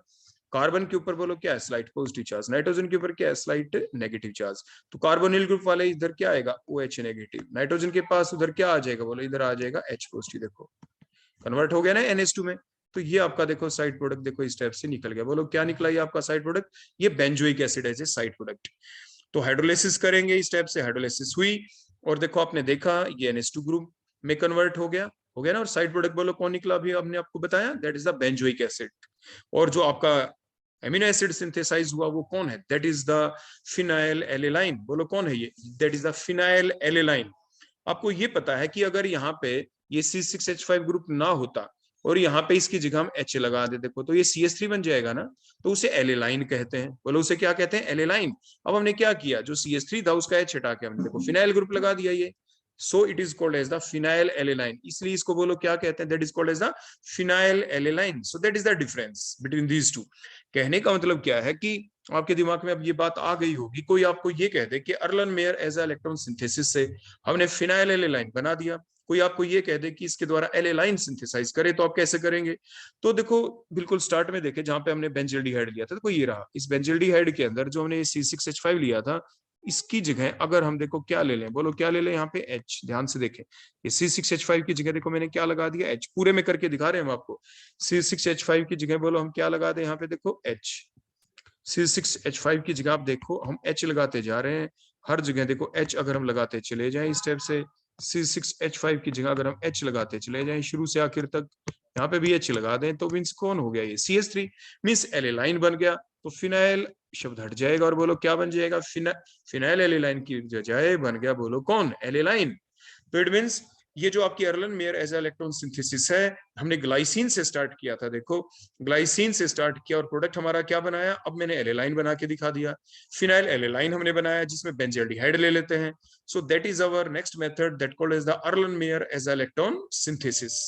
कार्बन के ऊपर बोलो क्या है, स्लाइट पॉजिटिव चार्ज, नाइट्रोजन के ऊपर क्या है, स्लाइट नेगेटिव चार्ज। तो कार्बोनिल ग्रुप वाले इधर क्या आएगा, OH नेगेटिव, नाइट्रोजन के पास उधर क्या आ जाएगा, बोलो इधर आ जाएगा H पॉजिटिव। देखो कन्वर्ट हो गया ना NH2 में। तो ये आपका देखो साइड प्रोडक्ट देखो इस टाइप से निकल गया, बोलो क्या निकला ये आपका साइड प्रोडक्ट, ये बेंजोइक एसिड है साइड प्रोडक्ट। तो हाइड्रोलाइसिस करेंगे इस टाइप से, हाइड्रोलाइसिस हुई और देखो आपने देखा ये NH2 ग्रुप में कन्वर्ट हो गया ना, और साइड प्रोडक्ट बोलो कौन निकला, अभी हमने आपको बताया, that is the benzoic acid. और जो आपका एमिनो एसिड सिंथेसाइज हुआ वो कौन है, दैट इज द फिनाइल एलेलाइन। बोलो कौन है ये, दैट इज द फिनाइल एलेलाइन। आपको ये पता है कि अगर यहाँ पे ये C6H5 ग्रुप ना होता और यहाँ पे इसकी जगह हम H लगा दे, देखो तो ये CH3 बन जाएगा ना, तो उसे एलेलाइन कहते हैं। बोलो उसे क्या कहते हैं, एलेलाइन। अब हमने क्या किया, जो CH3 था उसका H हटा के हमने देखो फिनाइल ग्रुप लगा दिया ये, so it is called as the phenyl alanine. इसलिए इसको बोलो क्या कहते हैं, that is called as the phenyl alanine. So that is the difference between these two. कहने का मतलब क्या है कि आपके दिमाग में अब ये बात आ गई होगी, कोई आपको ये कह दे कि अर्लन मेयर एज इलेक्ट्रॉन सिंथेसिस से हमने फिनाइल एलेलाइन बना दिया, कोई आपको ये कह दे कि इसके द्वारा एलेलाइन सिंथेसाइज करे, तो आप कैसे करेंगे। तो देखो बिल्कुल स्टार्ट में देखे जहां पे हमने बेंजल्डिहाइड लिया था, देखो ये रहा, इस बेंजल्डिहाइड के अंदर जो हमने C6H5 लिया था, इसकी जगह अगर हम देखो क्या ले लें, बोलो क्या ले लें, यहाँ पे H, ध्यान से देखें, ये C6H5 की जगह देखो मैंने क्या लगा दिया, H, पूरे में करके दिखा रहे हैं हम आपको। C6H5 की जगह बोलो हम क्या लगा दें, यहाँ पे देखो H। C6H5 की जगह आप देखो हम H लगाते जा रहे हैं, हर जगह देखो H अगर हम लगाते चले जाएं इस टाइप से, C6H5 की जगह अगर हम H लगाते चले जाएं शुरू से आखिर तक, यहाँ पे भी H लगा दें, तो मीन्स कौन हो गया, ये CH3 मीन्स एलेलाइन बन गया। तो फिनाइल शब्द हट जाएगा और बोलो क्या बन जाएगा, फिनाइल एलेलाइन की बजाय बन गया बोलो कौन, एलेलाइन। तो इट मीन्स ये जो आपकी अर्लन मेयर एज इलेक्ट्रॉन सिंथेसिस है, हमने ग्लाइसिन से स्टार्ट किया था, देखो ग्लाइसिन से स्टार्ट किया और प्रोडक्ट हमारा क्या बनाया, अब मैंने एलेलाइन बना के दिखा दिया, फिनाइल एलेलाइन हमने बनाया जिसमें बेंजल्डिहाइड ले लेते हैं। So that is our next method that called as the Erlenmeyer azlactone synthesis.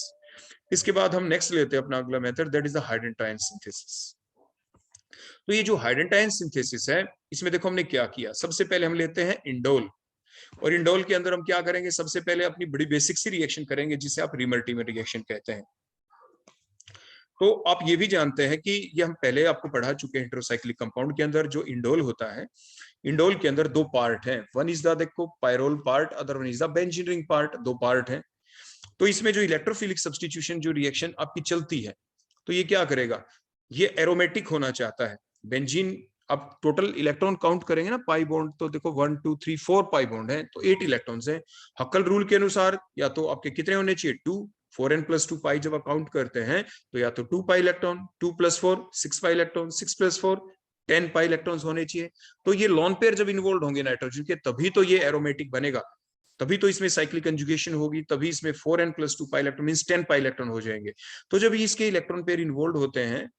इसके बाद हम नेक्स्ट लेते हैं अपना अगला मेथड, that is the hydantoin synthesis. तो ये जो हाइड्रेटाइन सिंथेसिस है, इसमें देखो हमने क्या किया, सबसे पहले हम लेते हैं इंडोल, और इंडोल के अंदर हम क्या करेंगे, सबसे पहले अपनी बड़ी बेसिक सी रिएक्शन करेंगे जिसे आप रिमल्टीमेट रिएक्शन कहते हैं। तो आप ये भी जानते हैं कि ये हम पहले आपको पढ़ा चुके हैं हेटेरोसाइक्लिक कंपाउंड के अंदर जो इंडोल होता है, इंडोल के अंदर दो पार्ट हैं, वन इज द देखो pyrrole part, other one is the benzene ring part, दो पार्ट हैं। तो इसमें जो इलेक्ट्रोफिलिक सब्स्टिट्यूशन जो रिएक्शन आपकी चलती है, तो ये क्या करेगा, ये एरोमेटिक होना चाहता है बेंजीन। अब टोटल इलेक्ट्रॉन काउंट करेंगे ना पाई बॉन्ड, तो देखो 1 2 3 4 पाई बॉन्ड है, तो 8 इलेक्ट्रॉन्स हैं। हक्कल रूल के अनुसार या तो आपके कितने होने चाहिए, 2, 4n + 2 पाई जब आप काउंट करते हैं तो या तो 2 pi electron, 2 + 4 6 pi electron, 6 + 4 10 pi electrons होने चाहिए। तो ये लॉन पेयर जब इन्वॉल्व होंगे नाइट्रोजन के, तभी तो ये एरोमेटिक बनेगा, तभी तो इसमें साइक्लिक कंजुगेशन होगी, तभी इसमें 4n + 2 pi electron means 10 pi electron हो जाएंगे। तो जब इसके इलेक्ट्रॉन पेयर इन्वॉल्व होते हैं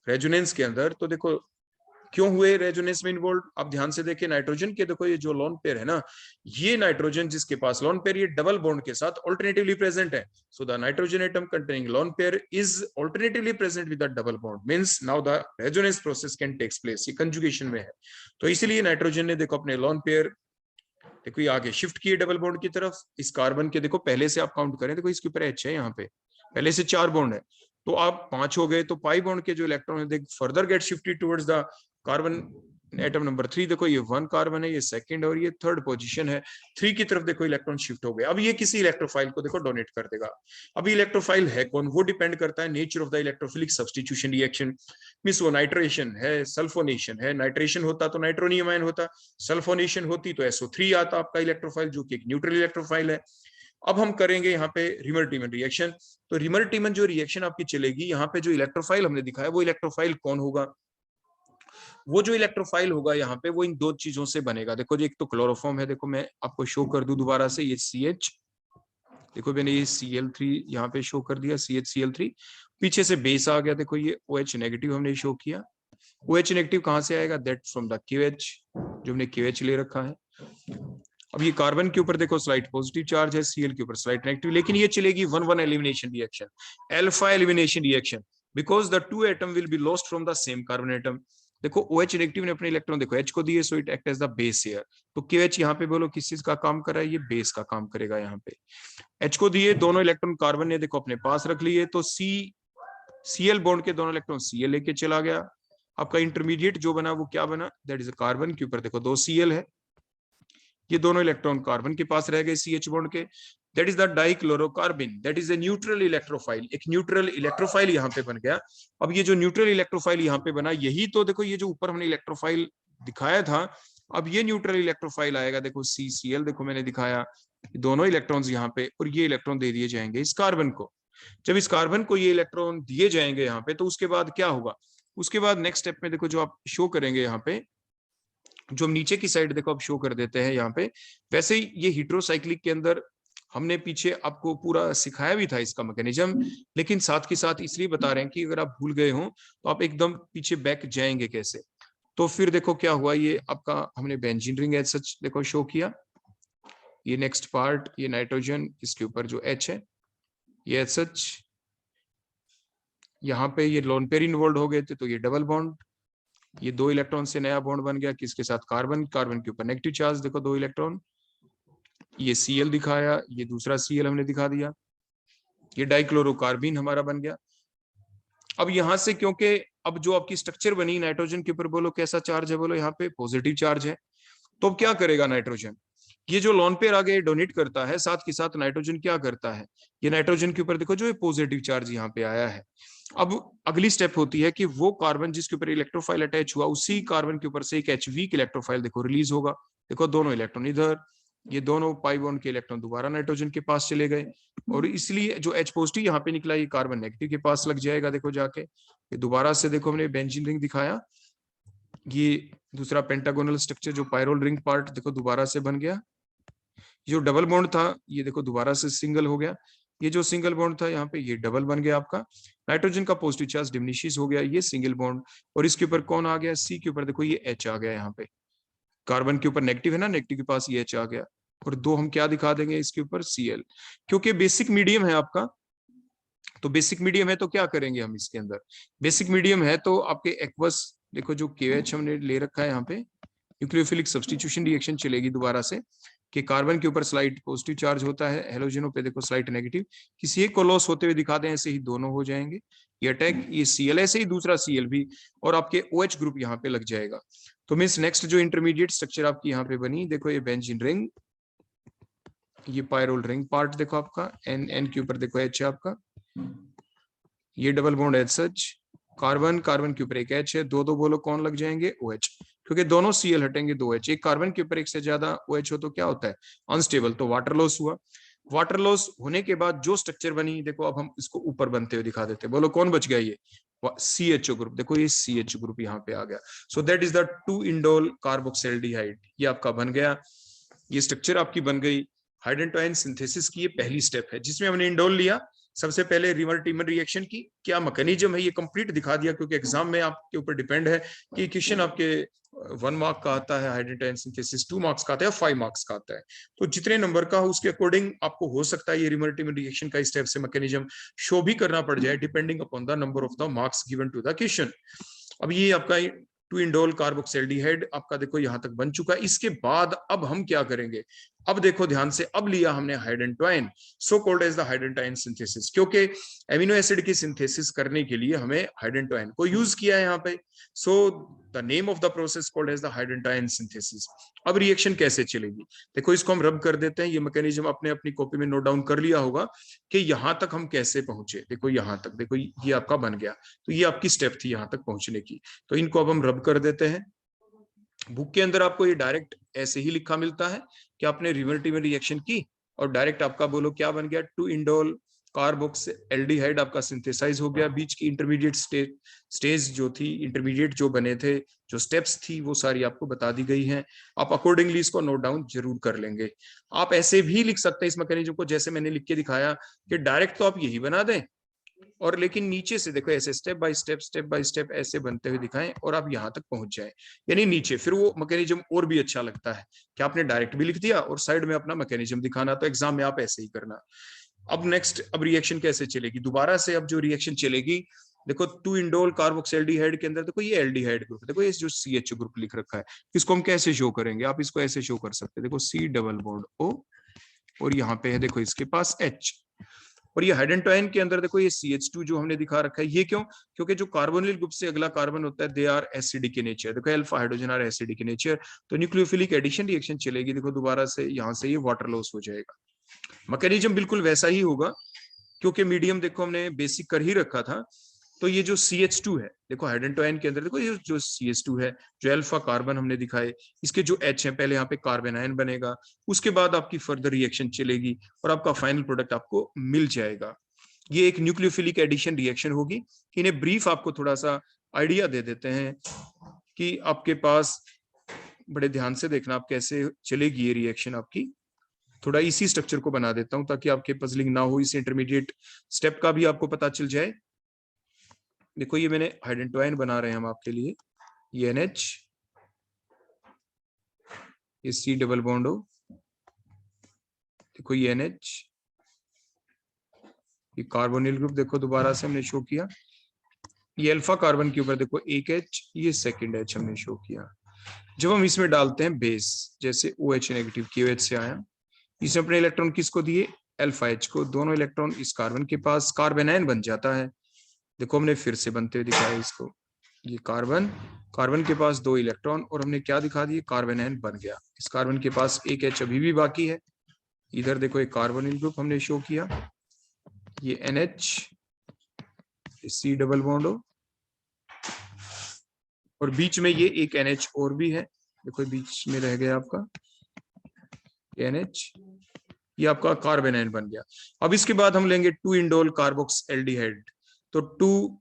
रेजोनेंस के अंदर, तो देखो क्यों हुए रेजोनेंस में इन्वॉल्व, आप ध्यान से देखिए नाइट्रोजन के, देखो ये जो लोन पेयर है ना, ये नाइट्रोजन जिसके पास लोन पेयर, ये डबल बॉन्ड के साथ ऑल्टरनेटिवली प्रेजेंट है। So the nitrogen atom containing lone pair is alternatively present with the double bond, means now the resonance process can takes place, ये कंजुगेशन में है। तो इसलिए नाइट्रोजन ने देखो अपने लोन पेयर देखो ये आगे शिफ्ट किए डबल बॉन्ड की तरफ। इस कार्बन के देखो पहले से आप काउंट करें, देखो इसके ऊपर H है, यहाँ पे पहले से 4 बॉन्ड है, तो आप 5 हो गए, तो पाई बॉन्ड के जो इलेक्ट्रॉन है देख further get shifted towards the carbon atom number 3। देखो ये 1 कार्बन है, ये सेकंड और ये थर्ड पोजीशन है, 3 की तरफ देखो इलेक्ट्रॉन शिफ्ट हो गए। अब ये किसी इलेक्ट्रोफाइल को देखो डोनेट कर देगा। अब इलेक्ट्रोफाइल है कौन, वो डिपेंड करता है nature of the electrophilic substitution reaction, means वो नाइट्रेशन है, सल्फोनेशन है, नाइट्रेशन होता तो नाइट्रोनियम आयन होता, सल्फोनेशन होती तो SO3 आता आपका इलेक्ट्रोफाइल, जो कि एक न्यूट्रल इलेक्ट्रोफाइल है। अब हम करेंगे यहाँ पे रिमल्टीमन रिएक्शन। तो रिमल्टीमन जो रिएक्शन आपकी चलेगी, यहाँ पे जो इलेक्ट्रोफाइल हमने दिखाया वो इलेक्ट्रोफाइल कौन होगा, वो जो इलेक्ट्रोफाइल होगा यहाँ पे वो इन दो चीजों से बनेगा। देखो जी, एक तो क्लोरोफॉर्म है, देखो मैं आपको शो कर दूं दोबारा से, ये CH, देखो मैंने ये Cl3 यहाँ पे शो कर दिया, CH Cl3, पीछे से बेस आ गया, देखो ये OH नेगेटिव हमने शो किया। OH नेगेटिव कहाँ से आएगा, दैट फ्रॉम द QH, जो हमने QH ले रखा है। अब ये कार्बन के ऊपर देखो स्लाइट पॉजिटिव चार्ज है, Cl के ऊपर स्लाइट नेगेटिव, लेकिन ये चलेगी 1-1 elimination reaction, alpha elimination reaction, because the two atom will be lost from the same carbon atom. देखो OH नेगेटिव ने अपने इलेक्ट्रॉन देखो H को दिए, so it act as the base here. तो KH यहाँ पे बोलो किस चीज का काम कर रहा है, ये बेस का काम करेगा। यहाँ पे H को दिए दोनों इलेक्ट्रॉन कार्बन ने देखो अपने पास रख लिए, तो Cl बॉन्ड के दोनों इलेक्ट्रॉन Cl लेके चला गया। आपका इंटरमीडिएट जो बना वो क्या बना, दैट इज कार्बन के ऊपर देखो 2 Cl है, ये दोनों इलेक्ट्रॉन कार्बन के पास रह गए CH बॉन्ड के, that is the dichlorocarbene, that is a neutral electrophile. एक न्यूट्रल इलेक्ट्रोफाइल यहाँ पे बन गया। अब ये जो न्यूट्रल इलेक्ट्रोफाइल यहाँ पे बना, यही तो देखो ये जो ऊपर हमने इलेक्ट्रोफाइल दिखाया था, अब ये न्यूट्रल इलेक्ट्रोफाइल आएगा, देखो CCl, देखो मैंने दिखाया दोनों इलेक्ट्रॉन्स यहाँ पे, और ये इलेक्ट्रॉन दे दिए जाएंगे इस कार्बन को। जब इस कार्बन को ये इलेक्ट्रॉन दिए जाएंगे यहाँ पे, तो उसके बाद क्या होगा, उसके बाद नेक्स्ट स्टेप में देखो जो आप शो करेंगे यहाँ पे, जो हम नीचे की साइड देखो अब शो कर देते हैं यहाँ पे, वैसे ही ये हेटेरोसाइक्लिक के अंदर हमने पीछे आपको पूरा सिखाया भी था इसका मैकेनिज्म, लेकिन साथ के साथ इसलिए बता रहे हैं कि अगर आप भूल गए हो तो आप एकदम पीछे बैक जाएंगे कैसे। तो फिर देखो क्या हुआ, ये आपका हमने बेंजीन रिंग एज सच देखो शो किया, ये नेक्स्ट पार्ट, ये नाइट्रोजन, इसके ऊपर जो H है ये एज सच, यहाँ पे ये लोन पेयर इन्वॉल्व हो गए थे, तो ये डबल बॉन्ड, ये 2 इलेक्ट्रॉन से नया बॉन्ड बन गया किसके साथ, कार्बन, कार्बन के ऊपर नेगेटिव चार्ज देखो 2 इलेक्ट्रॉन, ये Cl दिखाया, ये दूसरा Cl हमने दिखा दिया, ये डाइक्लोरोकार्बिन हमारा बन गया। अब यहां से क्योंकि अब जो आपकी स्ट्रक्चर बनी नाइट्रोजन के ऊपर, बोलो कैसा चार्ज है, बोलो यहाँ पे पॉजिटिव चार्ज है, तो अब क्या करेगा नाइट्रोजन, ये जो लोन पेयर आगे डोनेट करता है, साथ के साथ नाइट्रोजन क्या करता है, ये नाइट्रोजन के ऊपर देखो जो पॉजिटिव चार्ज यहाँ पे आया है। अब अगली स्टेप होती है कि वो कार्बन जिसके ऊपर इलेक्ट्रोफाइल अटैच हुआ, उसी कार्बन के ऊपर से एक H वीक इलेक्ट्रोफाइल देखो रिलीज होगा, देखो दोनों इलेक्ट्रॉन इधर, ये दोनों पाई बॉन्ड के इलेक्ट्रॉन दोबारा नाइट्रोजन के पास चले गए, और इसलिए जो H पॉजिटिव यहाँ पे निकला, ये कार्बन नेगेटिव के पास लग जाएगा, देखो जाके ये दोबारा से देखो हमने बेंजीन रिंग दिखाया, ये दूसरा पेंटागोनल स्ट्रक्चर जो पायरोल रिंग पार्ट देखो दोबारा से बन गया, जो डबल बॉन्ड था ये देखो दोबारा से सिंगल हो गया, ये जो सिंगल बॉन्ड था यहाँ पे ये डबल बन गया आपका, नाइट्रोजन का पॉजिटिव चार्ज डिमिनिश हो गया, ये सिंगल बॉन्ड, और इसके ऊपर कौन आ गया, C के ऊपर देखो ये H आ गया, यहाँ पे कार्बन के ऊपर नेगेटिव है ना, नेगेटिव के पास ये H आ गया, और 2 हम क्या दिखा देंगे इसके ऊपर Cl, क्योंकि बेसिक मीडियम है आपका, तो बेसिक मीडियम है तो क्या करेंगे हम इसके अंदर, बेसिक मीडियम है तो आपके एक्वस देखो जो KH हमने ले रखा है यहाँ पे, न्यूक्लियोफिलिक सब्स्टिट्यूशन रिएक्शन चलेगी दोबारा से, कि कार्बन के ऊपर स्लाइट पॉजिटिव चार्ज होता है, हेलोजनों पे देखो स्लाइट नेगेटिव, किसी एक को लॉस होते हुए दिखा दें, ऐसे ही दोनों हो जाएंगे, ये अटैक, ये Cl ऐसे ही दूसरा Cl भी, और आपके OH ग्रुप यहाँ पे लग जाएगा। तो मीन्स नेक्स्ट जो इंटरमीडिएट स्ट्रक्चर आपकी यहाँ पे बनी, देखो ये बेंजीन रिंग, ये पायरोल रिंग पार्ट देखो आपका, N के ऊपर देखो H है आपका, ये double bond as such, carbon, carbon के ऊपर एक H है, 2-2 बोलो कौन लग जाएंगे, OH, क्योंकि दोनों Cl हटेंगे 2 H, एक कार्बन के ऊपर एक से ज्यादा OH हो तो क्या होता है, अनस्टेबल, तो वाटर लॉस हुआ। वाटर लॉस होने के बाद जो स्ट्रक्चर बनी, देखो अब हम इसको ऊपर बनते हुए दिखा देते हैं, बोलो कौन बच गया, ये CHO ग्रुप, देखो ये CH ग्रुप यहाँ पे आ गया, सो दैट इज द 2-इंडोल कार्बोक्सिल्डिहाइड, ये आपका बन गया, ये स्ट्रक्चर आपकी बन गई। हाइड्रोजन टू आयन सिंथेसिस की ये पहली स्टेप है, जिसमें हमने इंडोल लिया, सबसे पहले रिवर्टिमर रिएक्शन की क्या मैकेनिज्म है ये कंप्लीट दिखा दिया, क्योंकि एग्जाम में आपके ऊपर डिपेंड है कि क्वेश्चन आपके 1 मार्क का आता है, hydrogen to ion synthesis 2 marks का आता है, 5 मार्क्स का आता है, तो जितने नंबर का हो उसके अकॉर्डिंग आपको हो सकता है ये रिवर्टिमर रिएक्शन का स्टेप से मैकेनिज्म शो भी करना पड़ जाए, depending upon the number of the marks given to the question. अब ये आपका 2-इंडोल कार्बोक्सिल्डिहाइड आपका देखो यहां तक बन चुका है। इसके बाद अब हम क्या करेंगे, अब देखो ध्यान से, अब लिया हमने hydrogen to ion, so called as the hydrogen to ion synthesis, क्योंकि एमिनो एसिड की सिंथेसिस करने के लिए हमें हाइड्रोजन टू आयन को यूज किया है यहाँ पे, so the name of the process called as the hydrogen to ion synthesis. अब रिएक्शन कैसे चलेगी, देखो इसको हम रब कर देते हैं, ये मैकेनिज्म अपने अपनी कॉपी में नोट डाउन कर लिया होगा कि यहाँ तक हम कैसे पहुंचे, देखो यहाँ तक, देखो ये आपका बन गया, तो ये आपकी स्टेप थी यहाँ तक पहुंचने की, तो इनको अब हम रब कर देते हैं। बुक के अंदर आपको ये डायरेक्ट ऐसे ही लिखा मिलता है कि आपने रिवर्टिमर रिएक्शन की, और डायरेक्ट आपका बोलो क्या बन गया, 2-इंडोल कार्बोक्स एल्डिहाइड आपका सिंथेसाइज हो गया। बीच की इंटरमीडिएट स्टेज जो थी, इंटरमीडिएट जो बने थे, जो स्टेप्स थी, वो सारी आपको बता दी गई हैं। आप अकॉर्डिंगली इसको नोट डाउन जरूर कर लेंगे। आप ऐसे भी लिख सकते हैं इस मैकेनिज्म को, जैसे मैंने लिख के दिखाया कि डायरेक्ट तो आप यही बना दें, और लेकिन नीचे से देखो ऐसे स्टेप बाय स्टेप ऐसे बनते हुए दिखाएं और आप यहां तक पहुंच जाएं, यानी नीचे। फिर वो मैकेनिज्म और भी अच्छा लगता है कि आपने डायरेक्ट भी लिख दिया और साइड में अपना मैकेनिज्म दिखाना। तो एग्जाम में आप ऐसे ही करना। अब नेक्स्ट, अब रिएक्शन कैसे चलेगी दोबारा से? अब जो रिएक्शन चलेगी, देखो 2 इंडोल कार्बोक्सिल्डिहाइड के अंदर देखो ये एल्डिहाइड ग्रुप, देखो ये जो CH ग्रुप लिख रखा है, इसको हम कैसे शो करेंगे? आप इसको ऐसे शो कर सकते हैं, देखो C डबल बॉन्ड O, और यहाँ पे है देखो इसके पास H, और ये हाइड्रोजन के अंदर देखो ये CH2 जो हमने दिखा रखा है। ये क्यों? क्योंकि जो कार्बोनिल ग्रुप से अगला कार्बन होता है, they are acidic in nature. देखो alpha hydrogen are acidic in nature, तो न्यूक्लियोफिलिक एडिशन रिएक्शन चलेगी। देखो दोबारा से यहाँ से ये वाटर लॉस हो जाएगा। मैकेनिज्म बिल्कुल वैसा ही होगा, क्योंकि मीडियम देखो हमने बेसिक कर ही रखा था। तो ये जो CH2 है, देखो हाइड्रोजन के अंदर देखो ये जो CH2 है, जो अल्फा कार्बन हमने दिखाए, इसके जो H है, पहले यहाँ पे कार्बन आयन बनेगा, उसके बाद आपकी फर्दर रिएक्शन चलेगी और आपका फाइनल प्रोडक्ट आपको मिल जाएगा। ये एक न्यूक्लियोफिलिक एडिशन रिएक्शन होगी। इन्हें ब्रीफ आपको थोड़ा सा आइडिया दे देते हैं कि आपके पास, बड़े ध्यान से देखना आप कैसे चलेगी ये रिएक्शन आपकी। थोड़ा इसी स्ट्रक्चर को बना देता हूं ताकि आपके पजलिंग ना हो, इस इंटरमीडिएट स्टेप का भी आपको पता चल जाए। देखो ये मैंने हाइड्रोजन बना रहे हैं हम आपके लिए, ये NH, ये C डबल बॉन्ड O, देखो ये NH, ये कार्बोनिल ग्रुप देखो दोबारा से हमने शो किया। ये अल्फा कार्बन के ऊपर देखो एक H, ये सेकंड H हमने शो किया। जब हम इसमें डालते हैं बेस, जैसे OH नेगेटिव KOH से आया, इसने अपने इलेक्ट्रॉन किसको दिए? अल्फा H को। दोनों इलेक्ट्रॉन इस कार्बन के पास, कार्बन आयन बन जाता है। देखो हमने फिर से बनते हुए दिखाया इसको, ये कार्बन, कार्बन के पास 2 इलेक्ट्रॉन, और हमने क्या दिखा दिए? कार्बन आयन बन गया। इस कार्बन के पास एक H अभी भी बाकी है। इधर देखो एक कार्बोनिल ग्रुप हमने शो किया, ये NH, C double bond O, और बीच में ये एक NH और भी है, देखो बीच में रह गया आपका NH, ये आपका कार्बन आयन बन गया। अब इसके बाद हम लेंगे 2 इंडोल कार्बोक्स एल्डिहाइड। तो 2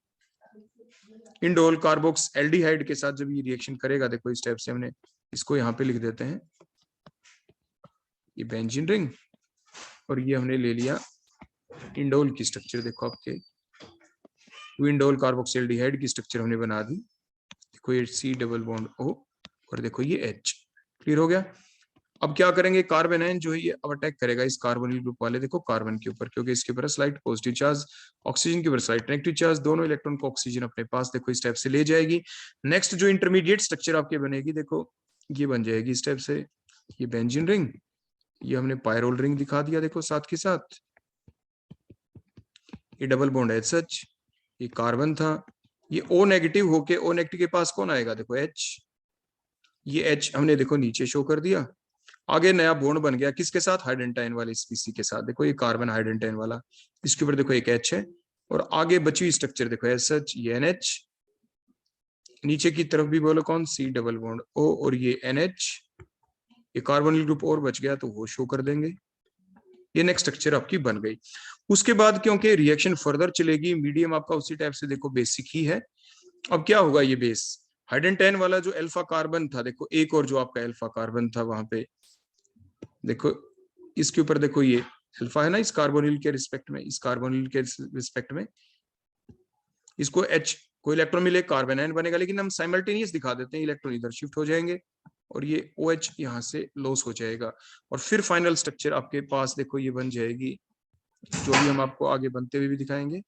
इंडोल कार्बोक्स एल्डिहाइड के साथ जब ये रिएक्शन करेगा, देखो इस टाइप से हमने इसको यहाँ पे लिख देते हैं, ये बेंजीन रिंग, और ये हमने ले लिया इंडोल की स्ट्रक्चर। देखो आपके 2 इंडोल कार्बोक्स एल्डिहाइड की स्ट्रक्चर हमने बना दी। देखो ये C डबल बॉन्ड O, और देखो ये H। क्लियर हो गया? अब क्या करेंगे? कार्बन आयन जो है ये अब अटैक करेगा इस कार्बोनिल ग्रुप वाले देखो कार्बन के ऊपर, क्योंकि इसके ऊपर स्लाइट पॉजिटिव चार्ज, ऑक्सीजन के ऊपर स्लाइट नेगेटिव चार्ज, दोनों इलेक्ट्रॉन को ऑक्सीजन अपने पास देखो इस टाइप से ले जाएगी। नेक्स्ट जो इंटरमीडिएट स्ट्रक्चर आपके बनेगी, देखो ये बन जाएगी इस टाइप से, ये बेंजीन रिंग, ये हमने पायरोल रिंग दिखा दिया देखो साथ के साथ, ये डबल बॉन्ड HH, ये कार्बन था, ये O नेगेटिव होके, O नेगेटिव के पास कौन आएगा? देखो H, ये H हमने देखो नीचे शो कर दिया। आगे नया बॉन्ड बन गया किसके साथ? हाइड्रोजन वाले स्पीसी के साथ। देखो ये कार्बन हाइड्रोजन वाला, इसके ऊपर देखो एक H है, और आगे बची हुई स्ट्रक्चर देखो SH, ये NH, नीचे की तरफ भी बोलो कौन? C डबल बॉन्ड O, और ये NH, ये कार्बोनिल ग्रुप और बच गया तो वो शो कर देंगे। ये नेक्स्ट स्ट्रक्चर आपकी बन गई। उसके बाद क्योंकि रिएक्शन फर्दर चलेगी, मीडियम आपका उसी टाइप से देखो बेसिक ही है। अब क्या होगा? ये बेस हाइड्रोजन वाला जो अल्फा कार्बन था, देखो एक और जो आपका अल्फा कार्बन था वहां पे, देखो इसके ऊपर देखो ये अल्फा है ना, इस कार्बोनिल के रिस्पेक्ट में, इस कार्बोनिल के रिस्पेक्ट में इसको H को इलेक्ट्रॉन मिले, कार्बन आयन बनेगा, लेकिन हम साइमल्टेनियस दिखा देते हैं, इलेक्ट्रॉन इधर शिफ्ट हो जाएंगे और ये OH यहाँ से लॉस हो जाएगा, और फिर फाइनल स्ट्रक्चर आपके पास देखो ये बन जाएगी, जो भी हम आपको आगे बनते हुए भी दिखाएंगे।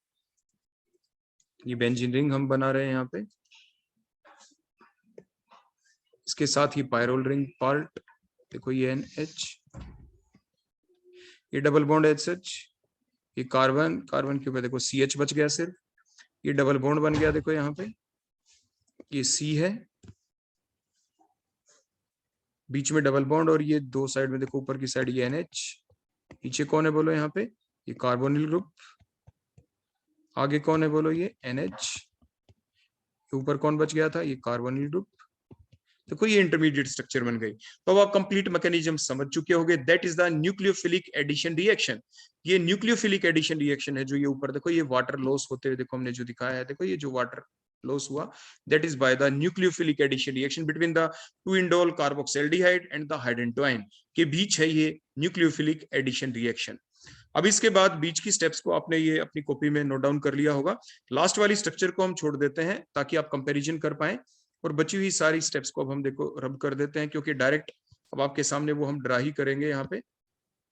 ये बेंजीन रिंग हम बना रहे हैं यहाँ पे, इसके साथ ही पायरोल रिंग पार्ट, देखो ये NH, ये डबल बॉन्ड HH, ये कार्बन, कार्बन के ऊपर देखो CH बच गया सिर्फ, ये डबल बॉन्ड बन गया देखो यहाँ पे, ये C है, बीच में डबल बॉन्ड, और ये दो साइड में देखो ऊपर की साइड ये NH, नीचे कौन है बोलो यहाँ पे? ये कार्बोनिल ग्रुप, आगे कौन है बोलो? ये NH, ऊपर कौन बच गया था? ये कार्बोनिल ग्रुप। देखो ये इंटरमीडिएट स्ट्रक्चर बन गई। तो अब आप कंप्लीट मैकेनिज्म समझ चुके होंगे, that is the nucleophilic addition reaction. ये न्यूक्लियोफिलिक एडिशन रिएक्शन है जो ये ऊपर देखो ये वाटर लॉस होते हुए देखो हमने जो दिखाया है, देखो ये जो वाटर लॉस हुआ that is by the nucleophilic addition reaction between the 2-indole carboxaldehyde and the hydrogen के बीच है ये न्यूक्लियोफिलिक एडिशन रिएक्शन। अब इसके बाद बीच की स्टेप्स को आपने ये अपनी कॉपी में नोट डाउन कर लिया होगा। लास्ट वाली स्ट्रक्चर को हम छोड़ देते हैं ताकि आप कंपैरिजन कर पाए, और बची हुई सारी स्टेप्स को अब हम देखो रब कर देते हैं, क्योंकि डायरेक्ट अब आपके सामने वो हम ड्रा ही करेंगे। यहाँ पे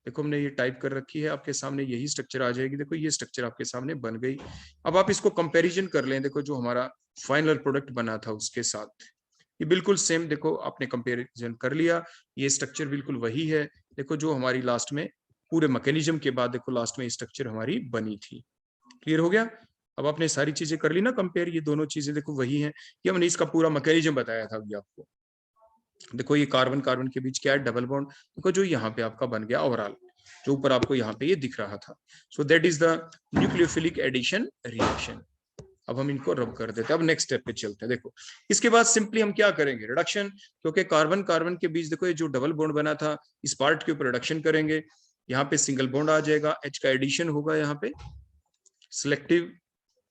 देखो हमने ये टाइप कर रखी है, आपके सामने यही स्ट्रक्चर आ जाएगी। देखो ये स्ट्रक्चर आपके सामने बन गई। अब आप इसको कंपैरिजन कर लें, देखो जो हमारा फाइनल प्रोडक्ट बना था उसके साथ ये बिल्कुल सेम, देखो आपने कंपैरिजन कर लिया, ये स्ट्रक्चर बिल्कुल वही है। देखो जो हमारी लास्ट में पूरे मैकेनिज्म के बाद देखो लास्ट में स्ट्रक्चर हमारी बनी थी। क्लियर हो गया? अब आपने सारी चीजें कर ली ना कंपेयर, ये दोनों चीजें देखो वही हैं। ये हमने इसका पूरा मैकेनिज्म बताया था अभी आपको। देखो ये कार्बन कार्बन के बीच क्या है, डबल बॉन्ड। देखो जो यहाँ पे आपका बन गया ओवरऑल, जो ऊपर आपको यहाँ पे ये दिख रहा था। So that is the nucleophilic addition reaction. अब हम इनको रब कर देते हैं। अब नेक्स्ट स्टेप पे चलते हैं। देखो इसके बाद सिंपली हम क्या करेंगे, रिडक्शन, क्योंकि कार्बन कार्बन के बीच देखो ये जो डबल बॉन्ड बना था इस पार्ट के ऊपर रिडक्शन करेंगे। यहाँ पे सिंगल बॉन्ड आ जाएगा, H का एडिशन होगा, यहाँ पे सिलेक्टिव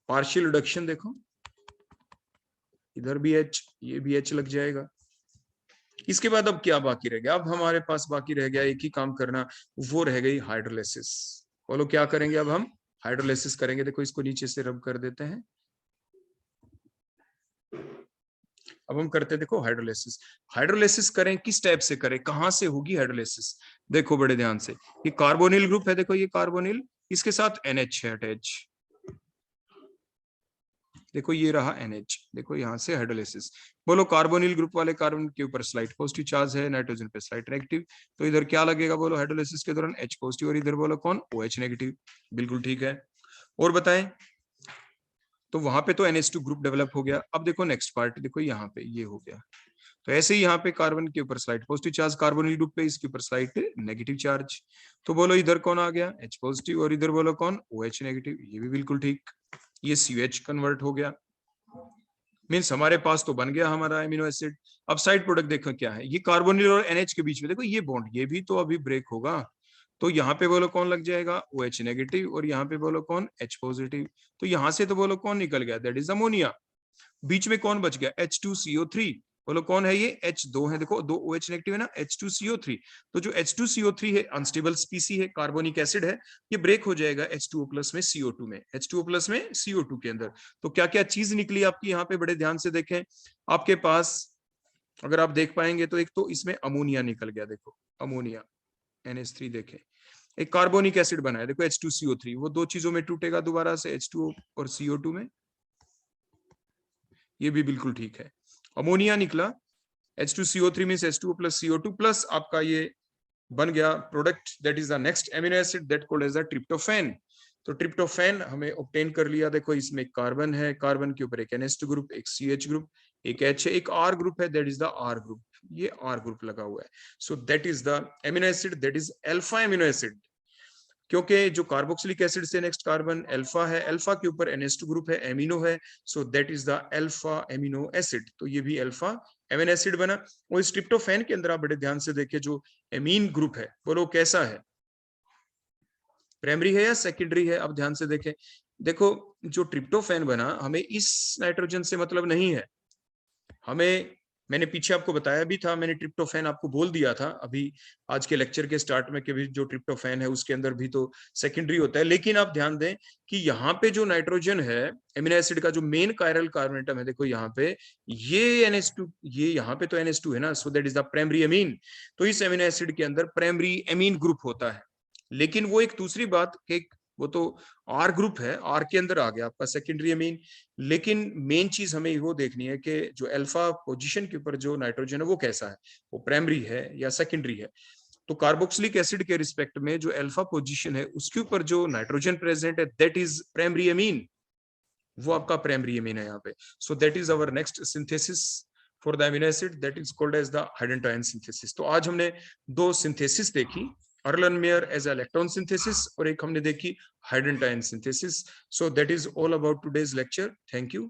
पार्शियल रिडक्शन, देखो इधर भी H, ये भी H लग जाएगा। इसके बाद अब क्या बाकी रह गया, अब हमारे पास बाकी रह गया एक ही काम करना, वो रह गई हाइड्रोलिसिस। बोलो क्या करेंगे, अब हम हाइड्रोलिसिस करेंगे। देखो इसको नीचे से रब कर देते हैं। अब हम करते हैं देखो हाइड्रोलिसिस। हाइड्रोलिसिस करें किस टाइप से करें, कहां से होगी हाइड्रोलिसिस, देखो बड़े ध्यान से। ये कार्बोनिल ग्रुप है, देखो ये कार्बोनिल, इसके साथ NH है अटैच। देखो ये रहा NH, देखो यहाँ से हाइड्रोलिसिस। बोलो कार्बोनिल ग्रुप वाले कार्बन के ऊपर स्लाइट पॉजिटिव चार्ज है, नाइट्रोजन पे स्लाइट नेगेटिव, तो इधर क्या लगेगा बोलो हाइड्रोलिसिस के दौरान H पॉजिटिव, और इधर बोलो कौन, OH नेगेटिव। बिल्कुल ठीक है। और बताएं, तो वहां पे तो NH2 ग्रुप डेवलप हो गया। अब देखो नेक्स्ट पार्ट, देखो यहाँ पे ये हो गया। तो ऐसे ही यहाँ पे कार्बन के ऊपर slight positive charge carbonyl group पे, इसके ऊपर स्लाइट नेगेटिव चार्ज। तो बोलो इधर कौन आ गया, H पॉजिटिव, और इधर बोलो कौन, OH नेगेटिव। ये भी बिल्कुल ठीक, ये CH कन्वर्ट हो गया। मीन्स हमारे पास तो बन गया हमारा एमिनो एसिड। अब साइड प्रोडक्ट देखो क्या है, ये कार्बोनिल और NH के बीच में देखो ये बॉन्ड, ये भी तो अभी ब्रेक होगा। तो यहाँ पे बोलो कौन लग जाएगा, OH नेगेटिव, और यहाँ पे बोलो कौन, H पॉजिटिव। तो यहाँ से तो बोलो कौन निकल गया, दैट इज अमोनिया। बीच में कौन बच गया, H2CO3। बोलो कौन है ये, H2 है, देखो 2 OH नेगेटिव है ना, H2CO3। तो जो H2CO3 है अनस्टेबल स्पीसी है, कार्बोनिक एसिड है, ये ब्रेक हो जाएगा H2O प्लस में CO2 में, H2O प्लस में CO2 के अंदर। तो क्या क्या चीज निकली आपकी यहाँ पे, बड़े ध्यान से देखें। आपके पास अगर आप देख पाएंगे तो एक तो इसमें अमोनिया निकल गया, देखो अमोनिया NH3 देखें। एक कार्बोनिक एसिड बना है देखो H2CO3, वो दो चीजों में टूटेगा दोबारा से, H2O और CO2 में। ये भी बिल्कुल ठीक है, अमोनिया निकला, H2CO3 means H2O plus CO2 plus आपका ये बन गया product, that is the next amino acid that called as the tryptophan. तो ट्रिप्टोफैन हमें ऑब्टेन कर लिया। देखो इसमें कार्बन है, कार्बन के ऊपर एक NH2 ग्रुप, एक CH ग्रुप, एक H है, एक R ग्रुप है, that is the R group. ये R ग्रुप लगा हुआ है। सो that is the amino acid, that is alpha amino acid. क्योंकि जो कार्बोक्सिलिक एसिड से नेक्स्ट कार्बन अल्फा है, अल्फा के ऊपर NH2 ग्रुप है, एमिनो है, सो that is the alpha amino acid. तो ये भी अल्फा एमिनो एसिड बना। और इस ट्रिप्टोफैन के अंदर आप बड़े ध्यान से देखें, जो एमीन ग्रुप है बोलो कैसा है, प्राइमरी है या सेकेंडरी है। अब ध्यान से देखें, देखो जो ट्रिप्टोफैन बना, हमें इस नाइट्रोजन से मतलब नहीं है, हमें, मैंने पीछे आपको बताया भी था, मैंने ट्रिप्टोफैन आपको बोल दिया था अभी आज के लेक्चर के स्टार्ट में कि भी जो ट्रिप्टोफैन है उसके अंदर भी तो सेकेंडरी होता है। लेकिन आप ध्यान दें कि यहाँ पे जो नाइट्रोजन है एमिनो एसिड का, जो मेन कायरल कार्बन एटम है, देखो यहाँ पे ये NH2, ये यहाँ पे तो NH2 है ना, सो that is the primary amine. तो इस एमिनो एसिड के अंदर प्राइमरी एमीन ग्रुप होता है। लेकिन वो एक दूसरी बात कि वो तो R ग्रुप है, R के अंदर आ गया आपका सेकेंडरी एमीन। लेकिन मेन चीज हमें वो देखनी है कि जो अल्फा पोजीशन के ऊपर जो नाइट्रोजन है वो कैसा है, वो प्राइमरी है या सेकेंडरी है। तो कार्बोक्सिलिक एसिड के रिस्पेक्ट में जो अल्फा पोजीशन है उसके ऊपर जो नाइट्रोजन प्रेजेंट है दैट इज प्राइमरी एमीन, वो आपका प्राइमरी एमीन है यहाँ पे। So that is our next synthesis for the amino acid, that is called as the hydrogen synthesis. तो आज हमने दो सिंथेसिस देखी, Erlenmeyer as electron synthesis और एक हमने देखी hydrogen synthesis. So that is all about today's lecture. Thank you.